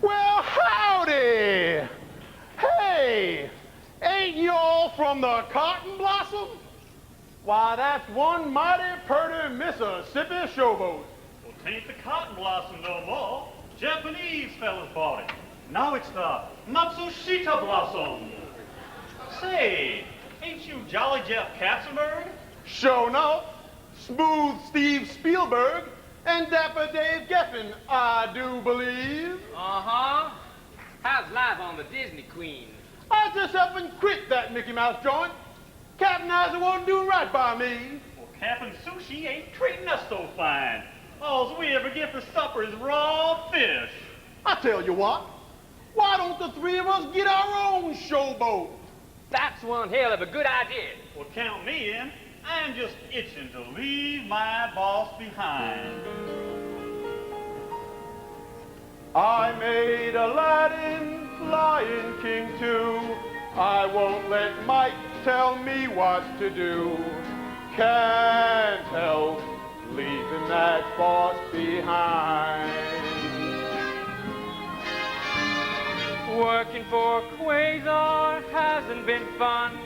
Well, howdy! Hey, ain't you all from the Cotton Blossom? Why, that's one mighty purty Mississippi showboat. Well, tain't the Cotton Blossom no more. Japanese fellas bought it. Now it's the Matsushita Blossom. Say, ain't you Jolly Jeff Katzenberg? Sure enough, Smooth Steve Spielberg and Dapper Dave Geffen, I do believe. Uh-huh. How's life on the Disney Queen? I just up and quit that Mickey Mouse joint. Captain Isaac wasn't doing right by me. Well, Captain Sushi ain't treating us so fine. All we ever get for supper is raw fish. I tell you what, why don't the three of us get our own showboat? That's one hell of a good idea. Well, count me in. I'm just itching to leave my boss behind. I made Aladdin, Lion King too. I won't let Mike tell me what to do. Can't help leaving that boss behind. Working for Quasar hasn't been fun.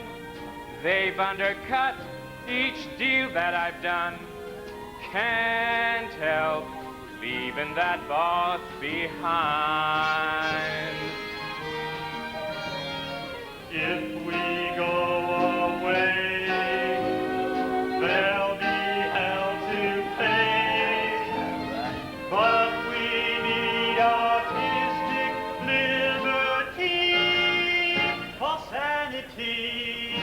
They've undercut each deal that I've done. Can't help leaving that boss behind. If we go away, there'll be hell to pay. But we need artistic liberty for sanity.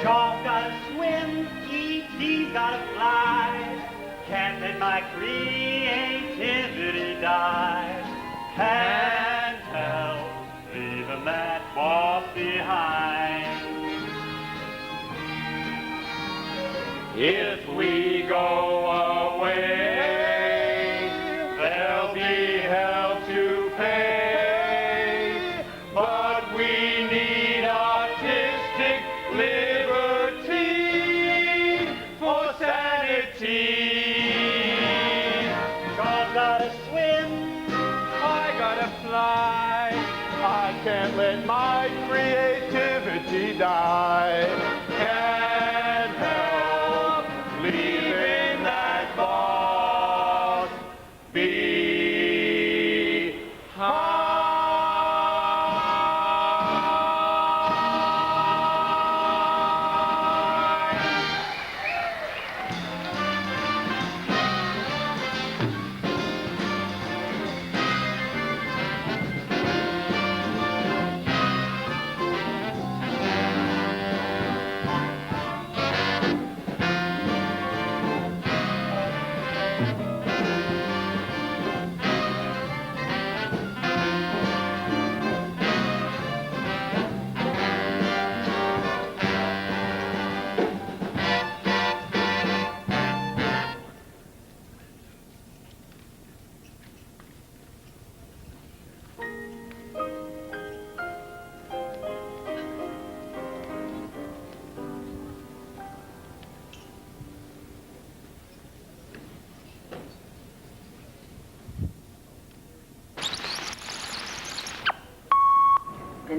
Jaw's gotta swim, E.T.'s gotta fly. Can't let my creativity die. Can't help leaving that boss behind. If we go away, there'll be hell to pay. But we need artistic liberty for sanity. Jaw's gotta swim, I gotta fly. I can't let my creativity die. Can't help leaving that boss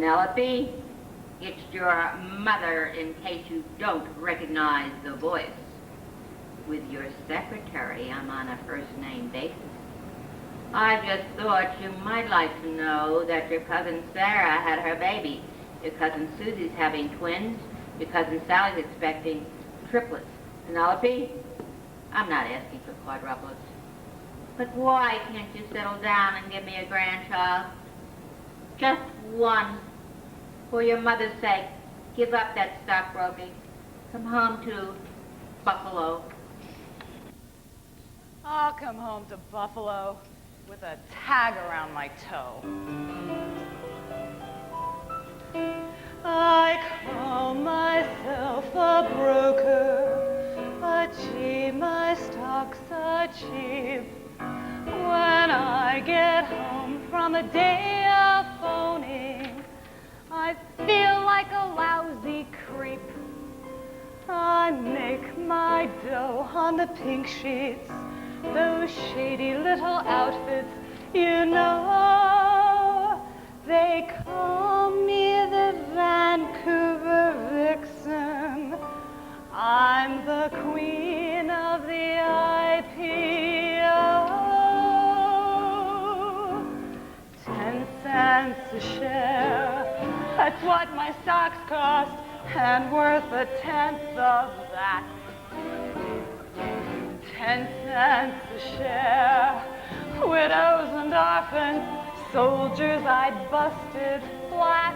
Penelope, it's your mother in case you don't recognize the voice. With your secretary, I'm on a first-name basis. I just thought you might like to know that your cousin Sarah had her baby. Your cousin Susie's having twins. Your cousin Sally's expecting triplets. Penelope, I'm not asking for quadruplets. But why can't you settle down and give me a grandchild? Just one. For your mother's sake, give up that stockbroking. Come home to Buffalo. I'll come home to Buffalo with a tag around my toe. I call myself a broker, but gee, my stocks are cheap. When I get home from a day of phoning, I feel like a lousy creep. I make my dough on the pink sheets, those shady little outfits, you know. They call me the Vancouver Vixen. I'm the queen of the IPO. 10 cents a share, that's what my stocks cost, and worth a tenth of that. 10 cents a share, widows and orphans, soldiers I'd busted flat.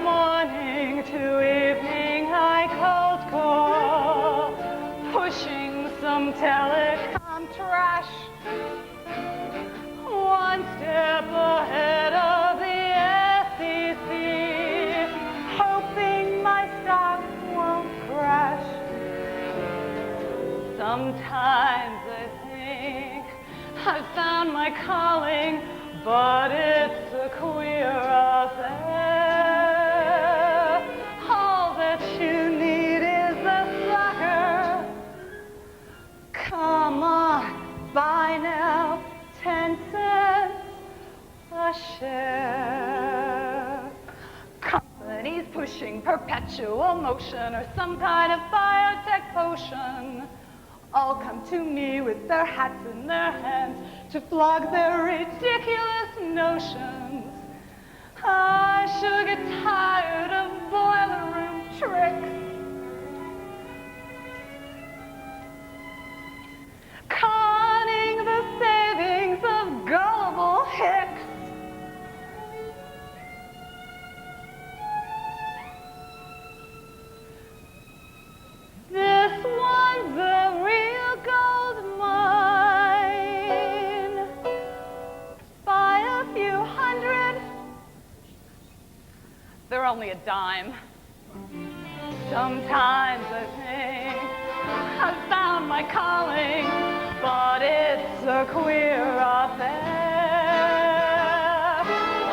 Morning to evening I cold call, pushing some telecom trash. One step ahead of the SEC, hoping my stock won't crash. Sometimes I think I've found my calling, but it's a queer affair. All that you need is a sucker. Come on, buy now, 10 cents a share. Companies pushing perpetual motion or some kind of biotech potion all come to me with their hats in their hands to flog their ridiculous notions. I sure get tired of boiler room tricks. Conning the savings of gullible hicks. This one's a real gold mine. By a few hundred, they're only a dime. Sometimes I think I've found my calling, but it's a queer affair.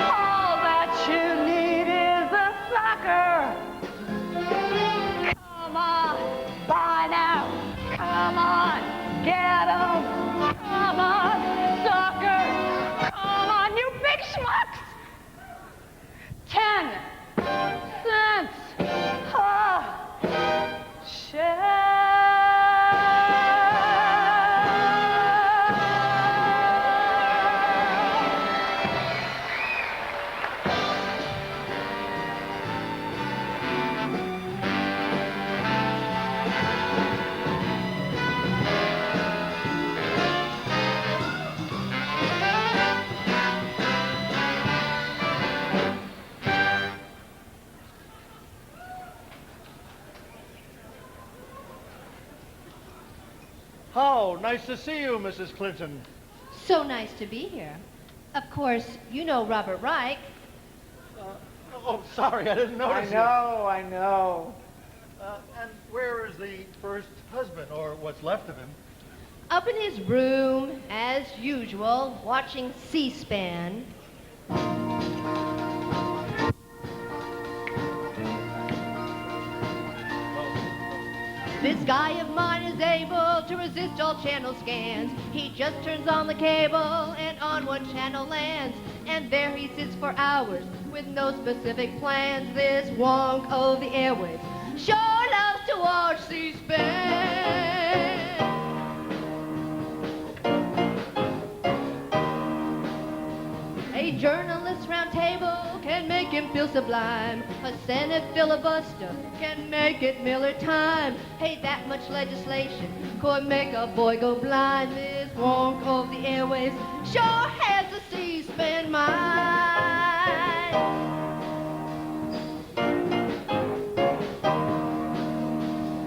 All that you need is a sucker. Come on, buy now. Come on, get 'em. Come on, sucker. Come on, you big schmucks. 10 cents a share. Oh, nice to see you, Mrs. Clinton. So nice to be here. Of course, you know Robert Reich. Oh, sorry, I didn't notice I know. And where is the first husband, or what's left of him? Up in his room, as usual, watching C-SPAN. This guy of mine is able to resist all channel scans. He just turns on the cable and on one channel lands. and there he sits for hours with no specific plans. This wonk of the airwaves sure loves to watch C-SPAN. A journalist round table can make him feel sublime. A Senate filibuster can make it Miller time. Hey, that much legislation could make a boy go blind. This wonk of the airwaves sure has a C-SPAN mind.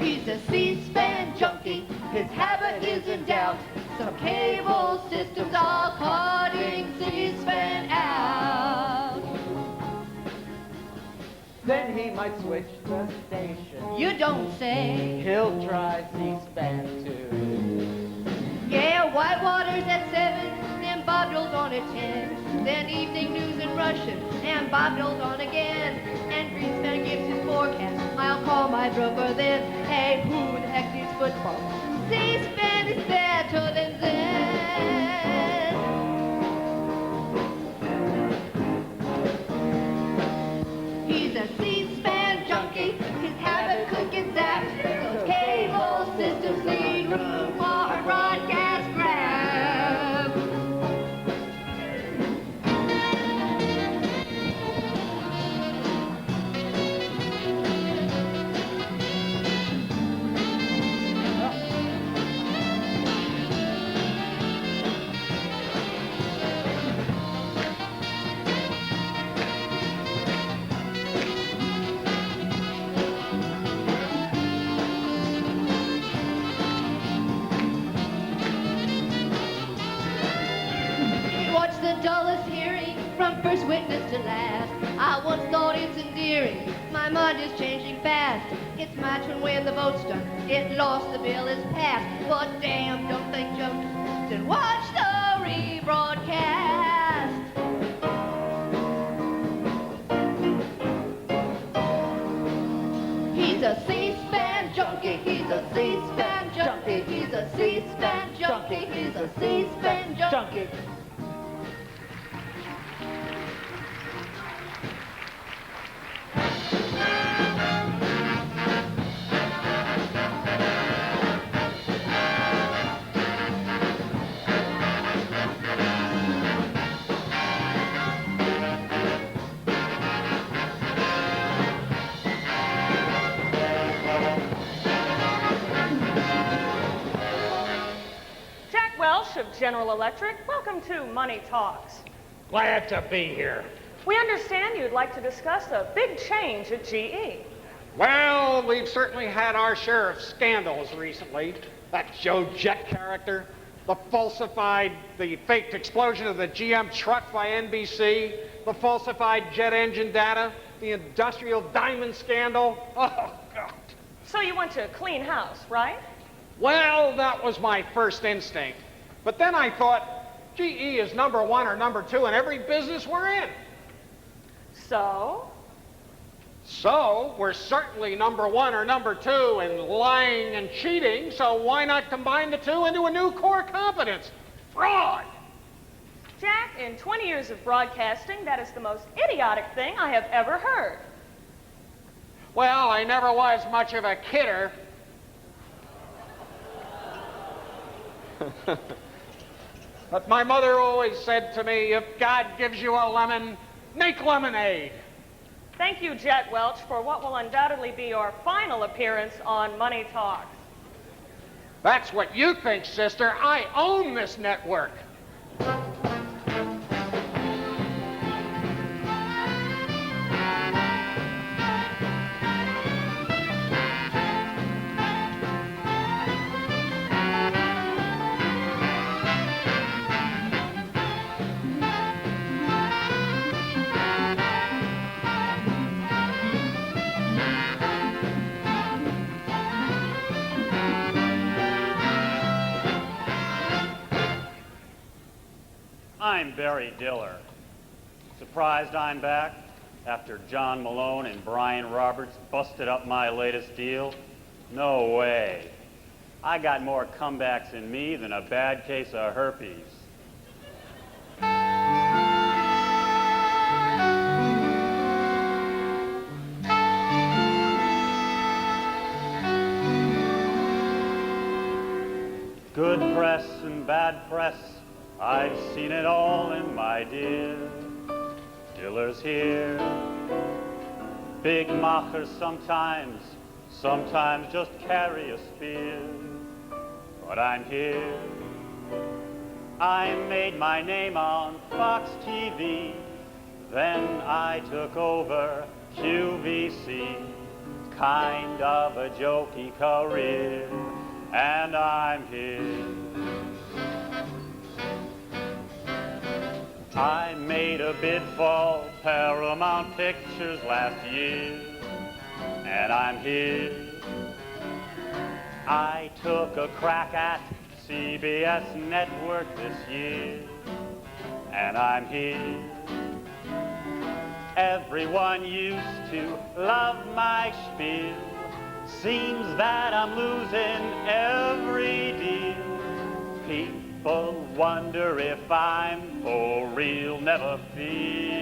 He's a C-SPAN junkie, his habit is in doubt. Some cable systems are cutting C-SPAN out. Then he might switch the station. You don't say. He'll try C-SPAN too. Yeah, Whitewater's at 7, and Bob Dole's on at 10. Then evening news in Russian, and Bob Dole's on again. And Greenspan gives his forecast. I'll call my broker then. Hey, who the heck needs football? C-SPAN is better than Zen. He's a C-SPAN junkie. His habit could get zapped. Those cable systems leave room for a broadcast grab. What's the dullest hearing from first witness to last? I once thought it's endearing. My mind is changing fast. It's my turn when the vote's done. It lost, the bill is passed. But damn, don't they joke? Then watch the rebroadcast. He's a C-SPAN junkie. He's a C-SPAN junkie. He's a C-SPAN junkie. He's a C-SPAN junkie. Jack Welch of General Electric, welcome to Money Talks. Glad to be here. We understand you'd like to discuss a big change at GE. Well, we've certainly had our share of scandals recently. That Joe Jet character, the faked explosion of the GM truck by NBC, the falsified jet engine data, the industrial diamond scandal. Oh, God. So you went to clean house, right? Well, that was my first instinct. But then I thought, GE is number one or number two in every business we're in. So? So, we're certainly number one or number two in lying and cheating, so why not combine the two into a new core competence? Fraud! Jack, in 20 years of broadcasting, that is the most idiotic thing I have ever heard. Well, I never was much of a kidder. But my mother always said to me, if God gives you a lemon, make lemonade. Thank you, Jet Welch, for what will undoubtedly be your final appearance on Money Talks. That's what you think, sister. I own this network. I'm Barry Diller. Surprised I'm back after John Malone and Brian Roberts busted up my latest deal? No way. I got more comebacks in me than a bad case of herpes. Good press and bad press, I've seen it all in my dear. Dealers here, big machers sometimes just carry a spear. But I'm here. I made my name on Fox TV, then I took over QVC, kind of a jokey career, and I'm here. I made a bid for Paramount Pictures last year, and I'm here. I took a crack at CBS Network this year, and I'm here. Everyone used to love my spiel. Seems that I'm losing every deal. People wonder if I'm for real, never fear.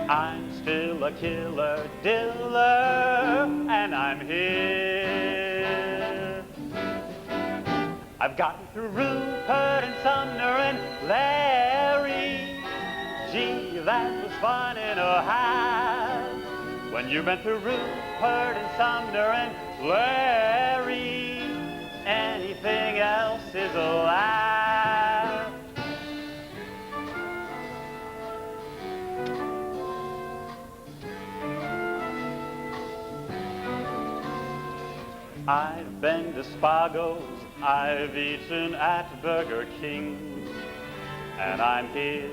I'm still a killer diller, and I'm here. I've gotten through Rupert and Sumner and Larry. Gee, that was fun in a half. When you've been through Rupert and Sumner and Larry, anything else is a laugh. I've been to Spago's, I've eaten at Burger King, and I'm here.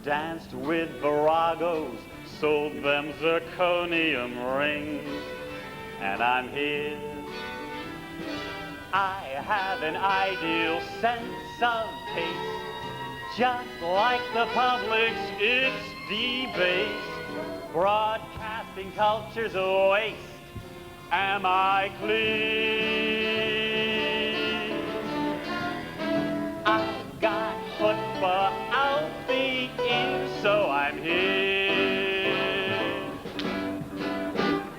Danced with viragos, sold them zirconium rings, and I'm here. I have an ideal sense of taste, just like the public's, it's debased. Broadcasting culture's a waste. Am I clean? I've got chutzpah out the ear, so I'm here.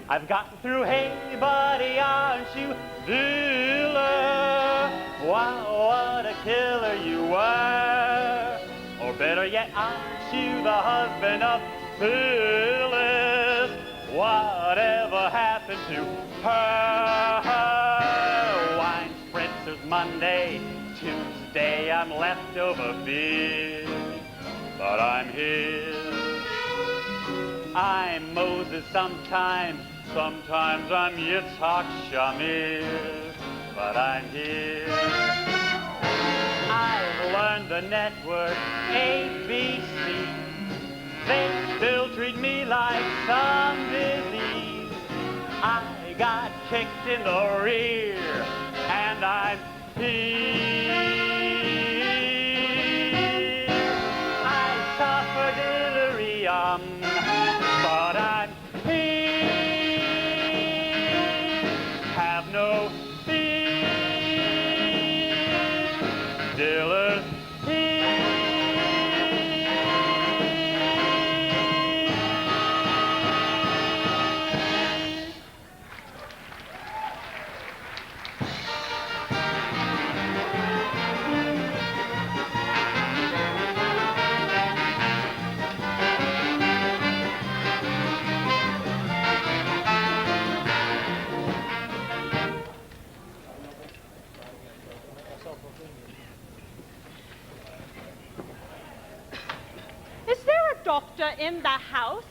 I've gotten through, hey buddy, aren't you dealer? Wow, what a killer you were. Or better yet, aren't you the husband of Phyllis? Whatever happened to her? Wine spritzers Monday, Tuesday I'm leftover beer. But I'm here. I'm Moses sometimes I'm Yitzhak Shamir. But I'm here. I've learned the network ABC. They still treat me like some disease. I got kicked in the rear, and I'm here. I suffer delirium, but I'm here. Have no fear. Dealers here. Is there a doctor in the house?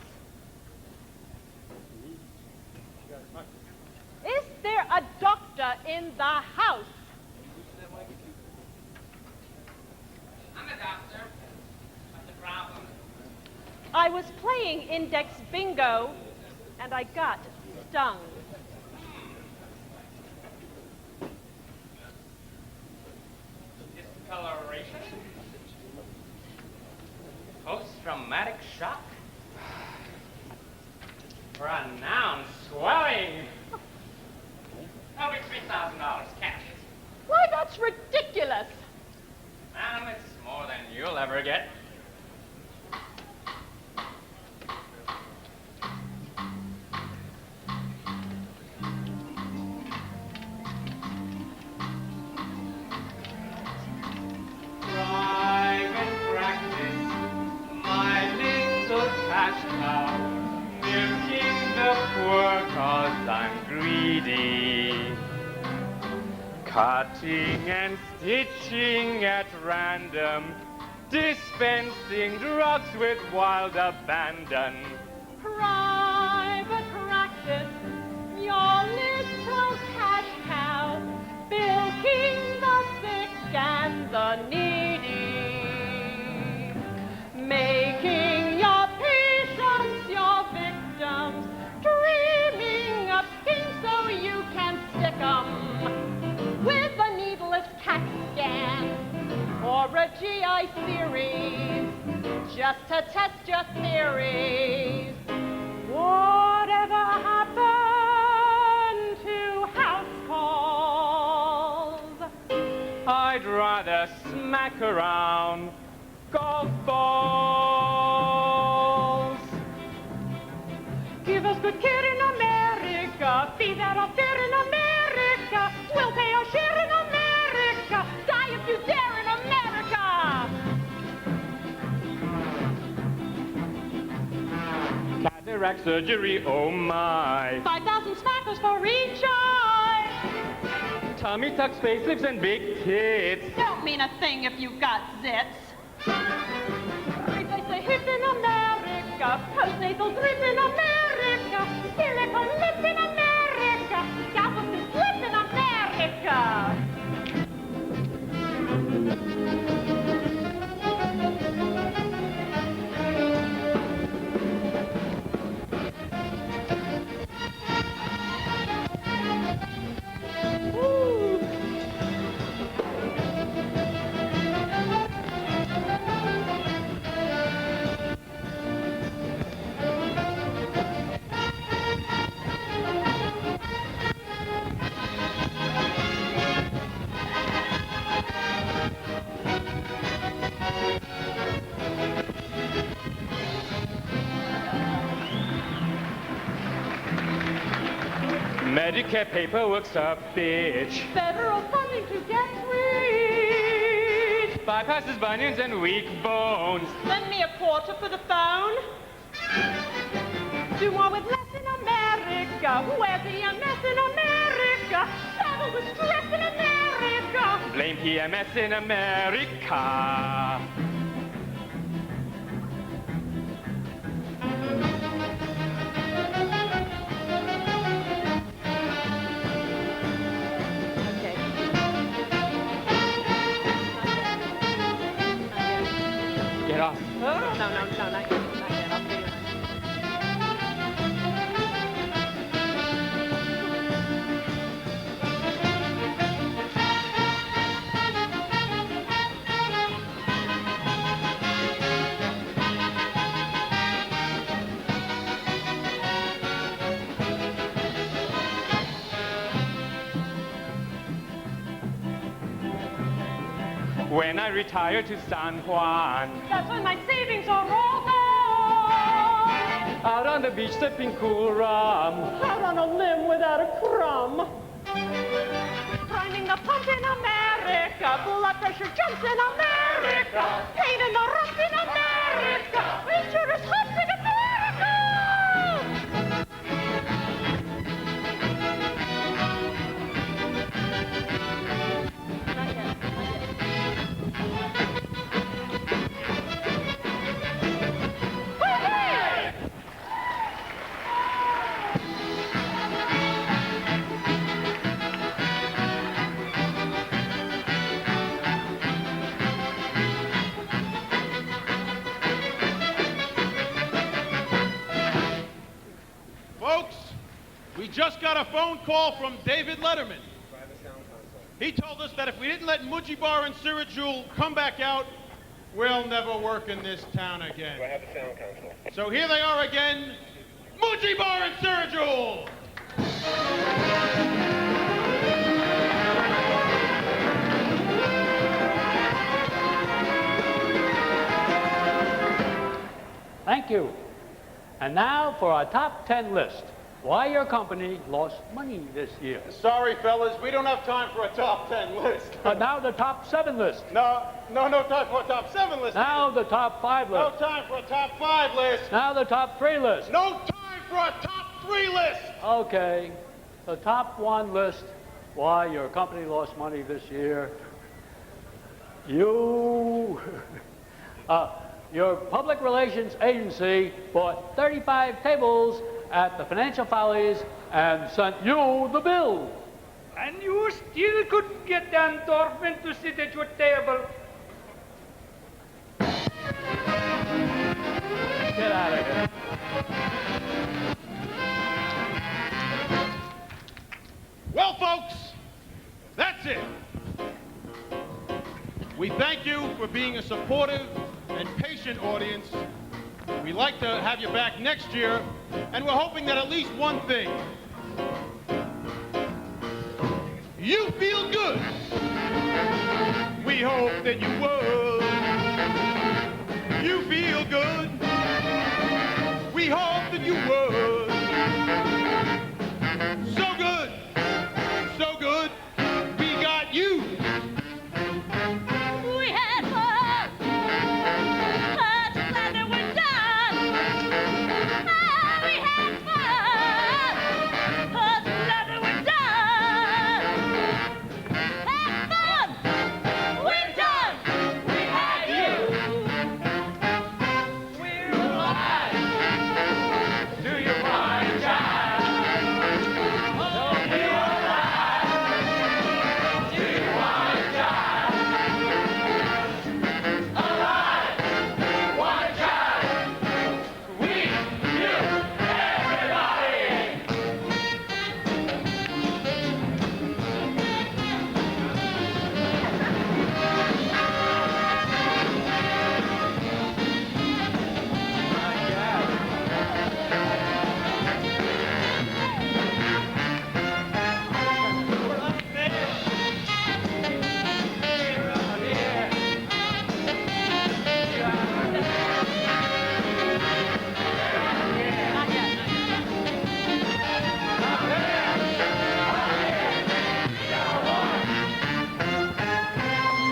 Is there a doctor in the house? I'm a doctor. What's the problem? I was playing index bingo, and I got stung. Discoloration? Post-traumatic shock? Pronounced swelling? That'll be $3,000 cash. Why, that's ridiculous. Madam, it's more than you'll ever get. cash cow, milking the poor 'cause I'm greedy. Cutting and stitching at random, dispensing drugs with wild abandon. Private practice, your little cash cow, bilking the sick and the needy, making your patients your victims, dreaming up schemes so you can stick 'em with a needless CAT scan or a GI series just to test your theories. Whatever happened to house calls? I'd rather smack around golf balls. Give us good care in America, feed that off there in America. We'll pay our share in America, die if you dare in America. Cataract surgery, oh my. 5,000 smackers for each eye. Tummy tucks, facelifts, and big tits. Don't mean a thing if you've got zits. Replace the hip in America, postnatal drip in America, silicone lips in America, scalpel to slip in America. Medicare paperwork's a bitch. Federal funding to get rich. Bypasses bunions and weak bones. Lend me a quarter for the phone. Do more with less in America. Where's the MS in America? Settle the stress in America. Blame PMS in America. Get off. No, not yet. Not yet. I'll see you. When I retire to San Juan, That's when my savings are all gone. out on the beach sipping cool rum, Out on a limb without a crumb. Grinding the pump in America. Blood pressure jumps in America. Pain in the rump in America. Insurance humps in America. Not yet. Not yet. Folks, we just got a phone call from David Letterman. He told us that if we didn't let Mujibar and Sirajul come back out, we'll never work in this town again. Do I have the sound console? So here they are again, Mujibar and Sirajul! Thank you. And now for our top 10 list. why your company lost money this year. Sorry, fellas, we don't have time for a top 10 list. Now the top 7 list. No time for a top 7 list. Now the top 5 list. No time for a top 5 list. Now the top 3 list. No time for a top 3 list. Okay, the top 1 list, why your company lost money this year. Your public relations agency bought 35 tables at the Financial Follies and sent you the bill. And you still couldn't get Dan Dorfman to sit at your table. Get out of here. Well, folks, that's it. We thank you for being a supportive and patient audience. We'd like to have you back next year, and we're hoping that at least one thing. You feel good. We hope that you would. You feel good. We hope that you would. So good. So good. We got you. We had fun. Such glad that we're done. Ah, we had fun. Such glad that we're done. Had fun. We're done. We had you. We're alive. Do you mind, child? Oh, we're alive. Do you mind, child? Alive. One child. We, you, everybody.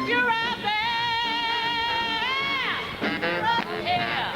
You're out there. Up here.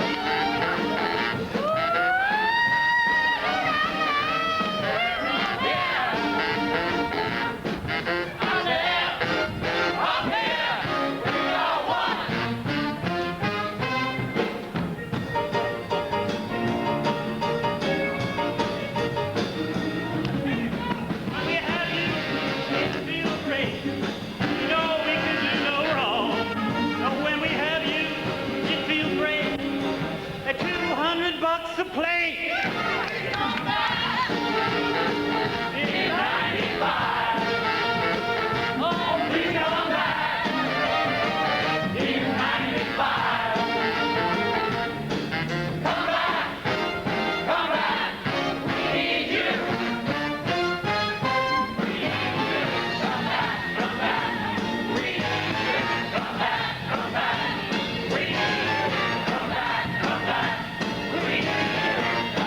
$200 a plate. In 95. Oh, please come back. In 95. Come back. Come back. We need you. We need you. Come back. Come back. We need you. Come back. Come back. We need you. Come back. Come back. We need you.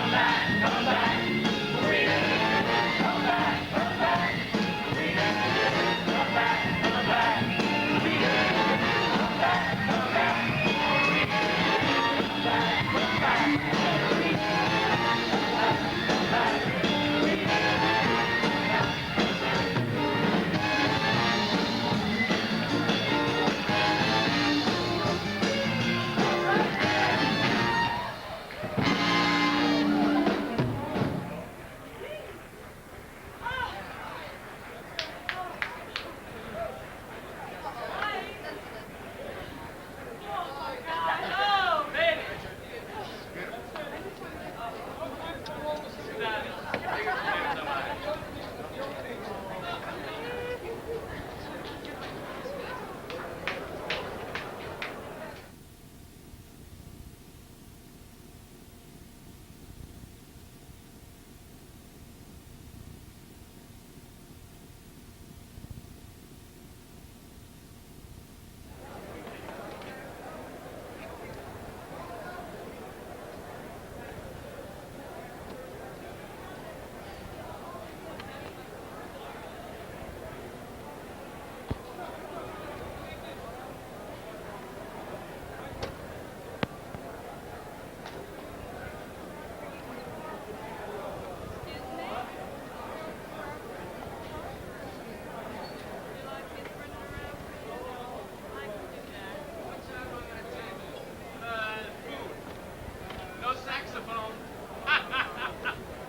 saxophone.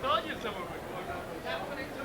Told you someone would.